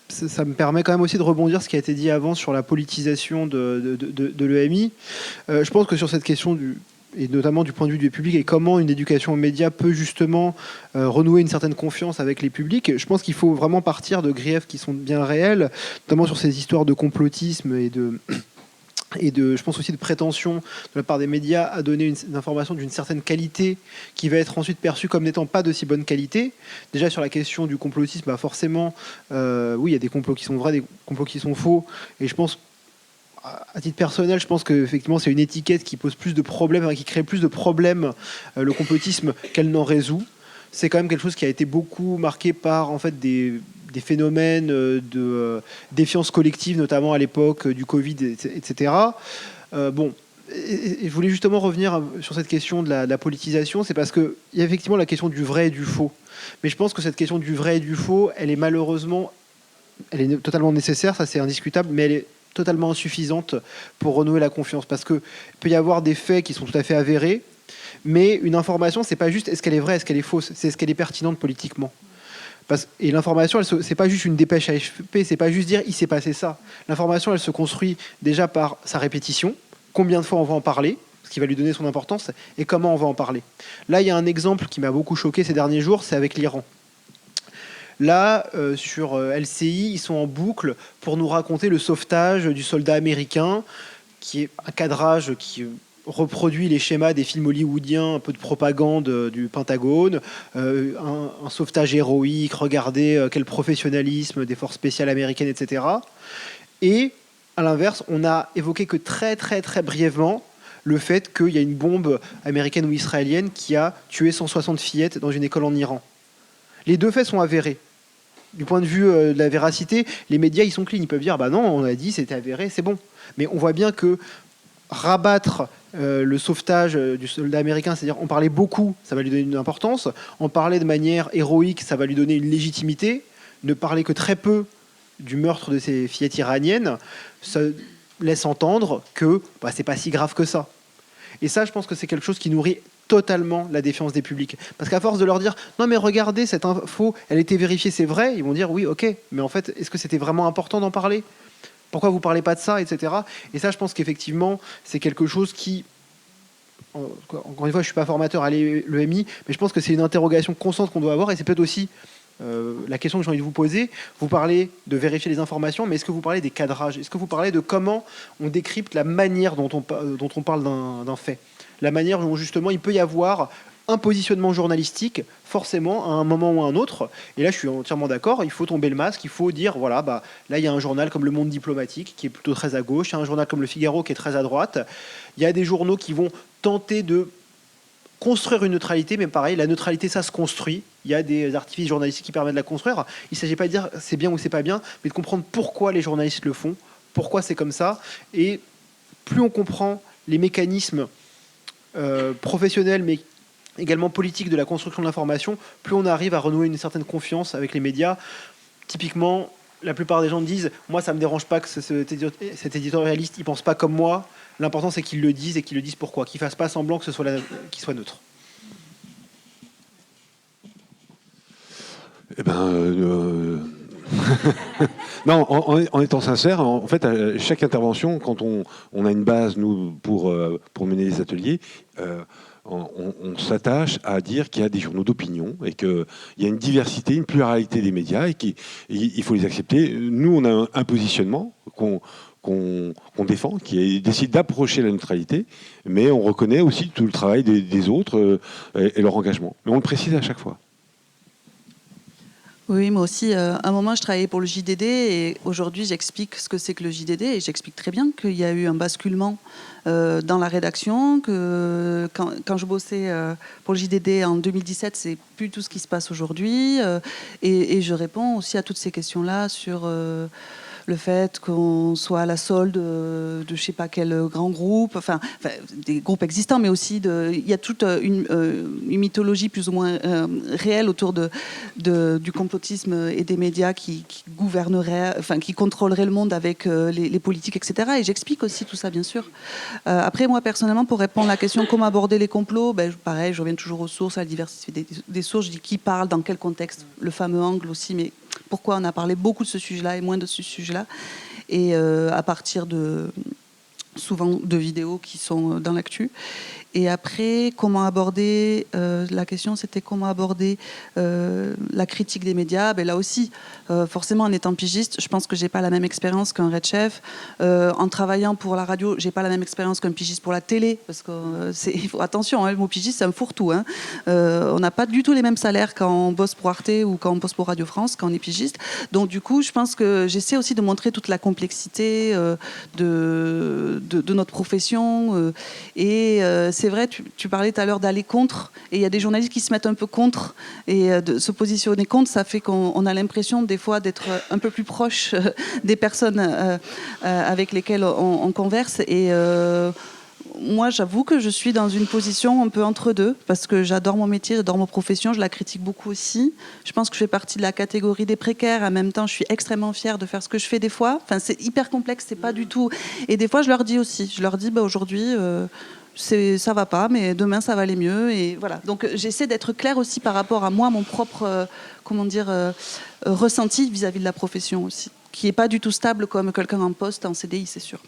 S4: ça me permet quand même aussi de rebondir sur ce qui a été dit avant sur la politisation de l'EMI. Je pense que sur cette question, et notamment du point de vue du public, et comment une éducation aux médias peut justement renouer une certaine confiance avec les publics, je pense qu'il faut vraiment partir de griefs qui sont bien réels, notamment sur ces histoires de complotisme et je pense aussi de prétention de la part des médias à donner une information d'une certaine qualité qui va être ensuite perçue comme n'étant pas de si bonne qualité. Déjà sur la question du complotisme, forcément, oui, il y a des complots qui sont vrais, des complots qui sont faux, et je pense, à titre personnel, je pense qu'effectivement c'est une étiquette qui pose plus de problèmes, qui crée plus de problèmes, le complotisme, qu'elle n'en résout. C'est quand même quelque chose qui a été beaucoup marqué par en fait des phénomènes de défiance collective, notamment à l'époque du Covid, etc. Et je voulais justement revenir sur cette question de la politisation, c'est parce qu'il y a effectivement la question du vrai et du faux. Mais je pense que cette question du vrai et du faux, elle est totalement nécessaire, ça c'est indiscutable, mais elle est totalement insuffisante pour renouer la confiance. Parce qu'il peut y avoir des faits qui sont tout à fait avérés, mais une information, c'est pas juste est-ce qu'elle est vraie, est-ce qu'elle est fausse, c'est est-ce qu'elle est pertinente politiquement. Et l'information, c'est pas juste une dépêche AFP, c'est pas juste dire il s'est passé ça. L'information, elle se construit déjà par sa répétition. Combien de fois on va en parler ? Parce qui va lui donner son importance et comment on va en parler. Là, il y a un exemple qui m'a beaucoup choqué ces derniers jours, c'est avec l'Iran. Là, sur LCI, ils sont en boucle pour nous raconter le sauvetage du soldat américain, qui est un cadrage qui reproduit les schémas des films hollywoodiens, un peu de propagande du Pentagone, un sauvetage héroïque, regardez quel professionnalisme des forces spéciales américaines, etc. Et à l'inverse, on n'a évoqué que très très très brièvement le fait qu'il y a une bombe américaine ou israélienne qui a tué 160 fillettes dans une école en Iran. Les deux faits sont avérés. Du point de vue de la véracité, les médias ils sont clean, ils peuvent dire bah non, on a dit c'était avéré, c'est bon. Mais on voit bien que rabattre le sauvetage du soldat américain, c'est-à-dire en parler beaucoup, ça va lui donner une importance, en parler de manière héroïque, ça va lui donner une légitimité, ne parler que très peu du meurtre de ces fillettes iraniennes, ça laisse entendre que bah, c'est pas si grave que ça. Et ça, je pense que c'est quelque chose qui nourrit totalement la défiance des publics. Parce qu'à force de leur dire « Non mais regardez, cette info, elle a été vérifiée, c'est vrai », ils vont dire « Oui, ok, mais en fait, est-ce que c'était vraiment important d'en parler ? Pourquoi vous ne parlez pas de ça ?» etc. Et ça, je pense qu'effectivement, c'est quelque chose qui... Encore une fois, je ne suis pas formateur à l'EMI, mais je pense que c'est une interrogation constante qu'on doit avoir, et c'est peut-être aussi la question que j'ai envie de vous poser. Vous parlez de vérifier les informations, mais est-ce que vous parlez des cadrages ? Est-ce que vous parlez de comment on décrypte la manière dont on parle d'un fait ? La manière dont justement il peut y avoir un positionnement journalistique, forcément, à un moment ou à un autre. Et là, je suis entièrement d'accord, il faut tomber le masque, il faut dire, voilà, bah, là, il y a un journal comme Le Monde diplomatique, qui est plutôt très à gauche, il y a un journal comme Le Figaro, qui est très à droite. Il y a des journaux qui vont tenter de construire une neutralité, mais pareil, la neutralité, ça se construit. Il y a des artifices journalistiques qui permettent de la construire. Il ne s'agit pas de dire c'est bien ou c'est pas bien, mais de comprendre pourquoi les journalistes le font, pourquoi c'est comme ça. Et plus on comprend les mécanismes professionnels, mais également politiques de la construction de l'information, plus on arrive à renouer une certaine confiance avec les médias. Typiquement, la plupart des gens disent « Moi, ça ne me dérange pas que cet éditorialiste, il ne pense pas comme moi. L'important, c'est qu'il le dise et qu'il le dise pourquoi. Qu'il ne fasse pas semblant que qu'il soit neutre. »
S3: Eh ben... non, en étant sincère, en fait, à chaque intervention, quand on a une base, nous, pour mener les ateliers, on s'attache à dire qu'il y a des journaux d'opinion et qu'il y a une diversité, une pluralité des médias et qu'il faut les accepter. Nous, on a un positionnement qu'on défend, qui décide d'approcher la neutralité, mais on reconnaît aussi tout le travail des autres et leur engagement. Mais on le précise à chaque fois.
S2: Oui, moi aussi, à un moment, je travaillais pour le JDD et aujourd'hui, j'explique ce que c'est que le JDD et j'explique très bien qu'il y a eu un basculement dans la rédaction, que quand je bossais pour le JDD en 2017, c'est plus tout ce qui se passe aujourd'hui et je réponds aussi à toutes ces questions-là sur... le fait qu'on soit à la solde de je ne sais pas quel grand groupe, enfin des groupes existants, mais aussi il y a toute une mythologie plus ou moins réelle autour du complotisme et des médias qui gouverneraient, enfin qui contrôleraient le monde avec les politiques, etc. Et j'explique aussi tout ça, bien sûr. Après, moi personnellement, pour répondre à la question comment aborder les complots, pareil, je reviens toujours aux sources, à la diversité des sources. Je dis qui parle, dans quel contexte, le fameux angle aussi, mais pourquoi on a parlé beaucoup de ce sujet-là et moins de ce sujet-là. Et à partir souvent de vidéos qui sont dans l'actu. Et après, comment aborder, la question c'était comment aborder la critique des médias. Là aussi, forcément en étant pigiste, je pense que j'ai pas la même expérience qu'un Red Chef. En travaillant pour la radio, j'ai pas la même expérience qu'un pigiste pour la télé, parce que attention, le mot pigiste, c'est un fourre-tout. On n'a pas du tout les mêmes salaires quand on bosse pour Arte ou quand on bosse pour Radio France, quand on est pigiste. Donc du coup, je pense que j'essaie aussi de montrer toute la complexité de notre profession. Et c'est vrai, tu parlais tout à l'heure d'aller contre, et il y a des journalistes qui se mettent un peu contre, et de se positionner contre, ça fait qu'on a l'impression des fois d'être un peu plus proche des personnes avec lesquelles on converse. Et moi, j'avoue que je suis dans une position un peu entre deux, parce que j'adore mon métier, j'adore ma profession, je la critique beaucoup aussi. Je pense que je fais partie de la catégorie des précaires. En même temps, je suis extrêmement fière de faire ce que je fais des fois. Enfin, c'est hyper complexe, c'est pas du tout... Et des fois, je leur dis aussi, aujourd'hui... ça va pas, mais demain ça va aller mieux, et voilà. Donc j'essaie d'être claire aussi par rapport à moi, mon propre ressenti vis-à-vis de la profession aussi, qui est pas du tout stable comme quelqu'un en poste en CDI, c'est sûr.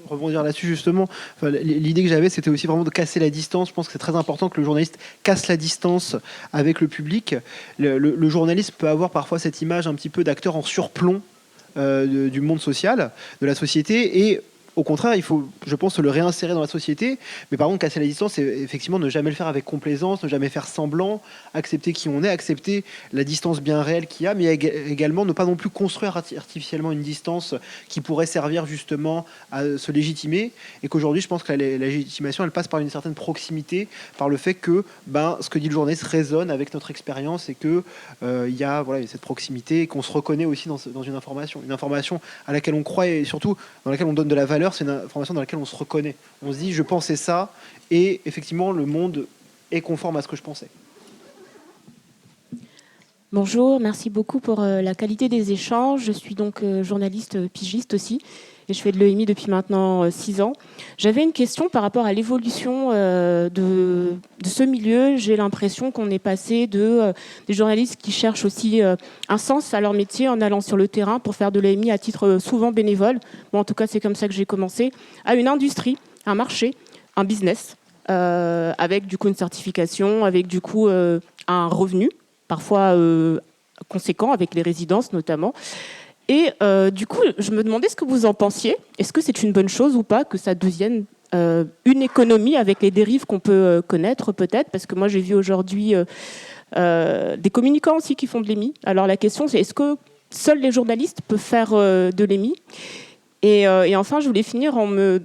S4: rebondir là-dessus justement. Enfin, l'idée que j'avais, c'était aussi vraiment de casser la distance. Je pense que c'est très important que le journaliste casse la distance avec le public. Le journaliste peut avoir parfois cette image un petit peu d'acteur en surplomb du monde social, de la société, et au contraire, il faut, je pense, se le réinsérer dans la société. Mais par contre, casser la distance, c'est effectivement ne jamais le faire avec complaisance, ne jamais faire semblant, accepter qui on est, accepter la distance bien réelle qu'il y a, mais également ne pas non plus construire artificiellement une distance qui pourrait servir justement à se légitimer. Et qu'aujourd'hui, je pense que la légitimation, elle passe par une certaine proximité, par le fait que ce que dit le journaliste résonne avec notre expérience et que il y a cette proximité et qu'on se reconnaît aussi dans une information à laquelle on croit et surtout dans laquelle on donne de la valeur. C'est une information dans laquelle on se reconnaît. On se dit, je pensais ça, et effectivement, le monde est conforme à ce que je pensais.
S13: Bonjour, merci beaucoup pour la qualité des échanges. Je suis donc journaliste pigiste aussi, et je fais de l'EMI depuis maintenant 6 ans. J'avais une question par rapport à l'évolution de ce milieu. J'ai l'impression qu'on est passé des journalistes qui cherchent aussi un sens à leur métier en allant sur le terrain pour faire de l'EMI à titre souvent bénévole. Bon, en tout cas, c'est comme ça que j'ai commencé. À une industrie, un marché, un business, avec du coup une certification, avec du coup un revenu, parfois conséquent, avec les résidences notamment. Et du coup, je me demandais ce que vous en pensiez. Est-ce que c'est une bonne chose ou pas que ça devienne une économie avec les dérives qu'on peut connaître peut-être? Parce que moi, j'ai vu aujourd'hui des communicants aussi qui font de l'EMI. Alors la question, c'est est-ce que seuls les journalistes peuvent faire de l'EMI? Et enfin, je voulais finir en me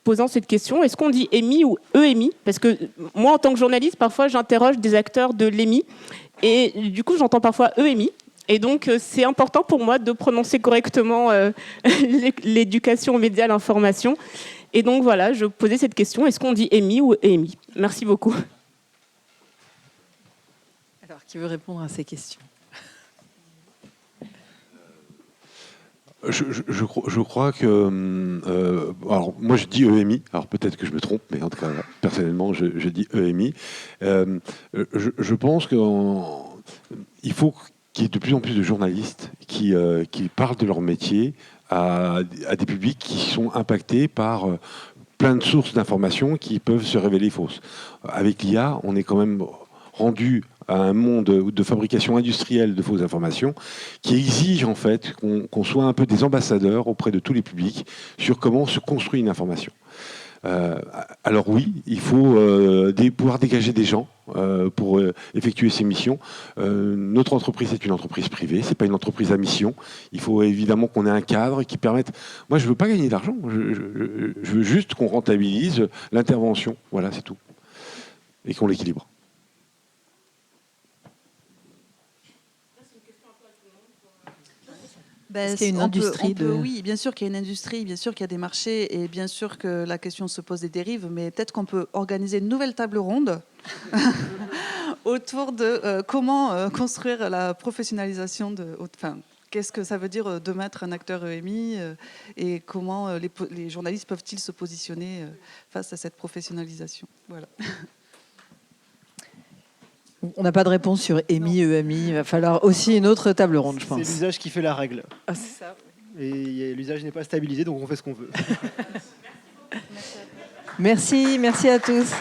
S13: posant cette question. Est-ce qu'on dit EMI ou EMI? Parce que moi, en tant que journaliste, parfois, j'interroge des acteurs de l'EMI. Et du coup, j'entends parfois EMI. Et donc, c'est important pour moi de prononcer correctement l'éducation aux médias, l'information. Et donc, voilà, je posais cette question. Est-ce qu'on dit EMI ou EMI? Merci beaucoup.
S1: Alors, qui veut répondre à ces questions?
S3: Je crois que... alors, moi, je dis EMI. Alors, peut-être que je me trompe, mais en tout cas, personnellement, je dis EMI. Je pense qu'il faut qu'il y ait de plus en plus de journalistes qui parlent de leur métier à des publics qui sont impactés par plein de sources d'informations qui peuvent se révéler fausses. Avec l'IA, on est quand même rendu à un monde de fabrication industrielle de fausses informations qui exige en fait qu'on soit un peu des ambassadeurs auprès de tous les publics sur comment se construit une information. Alors oui, il faut pouvoir dégager des gens pour effectuer ces missions. Notre entreprise est une entreprise privée, c'est pas une entreprise à mission. Il faut évidemment qu'on ait un cadre qui permette... Moi, je veux pas gagner d'argent, je veux juste qu'on rentabilise l'intervention. Voilà, c'est tout. Et qu'on l'équilibre.
S1: C'est une industrie
S2: Oui, bien sûr qu'il y a une industrie, bien sûr qu'il y a des marchés et bien sûr que la question se pose des dérives, mais peut-être qu'on peut organiser une nouvelle table ronde autour de comment construire la professionnalisation qu'est-ce que ça veut dire de mettre un acteur EMI et comment les journalistes peuvent-ils se positionner face à cette professionnalisation. Voilà.
S1: On n'a pas de réponse sur EMI, EMI. Il va falloir aussi une autre table ronde, je pense.
S4: C'est l'usage qui fait la règle.
S1: Ah, c'est ça.
S4: Et l'usage n'est pas stabilisé, donc on fait ce qu'on veut.
S1: Merci à tous.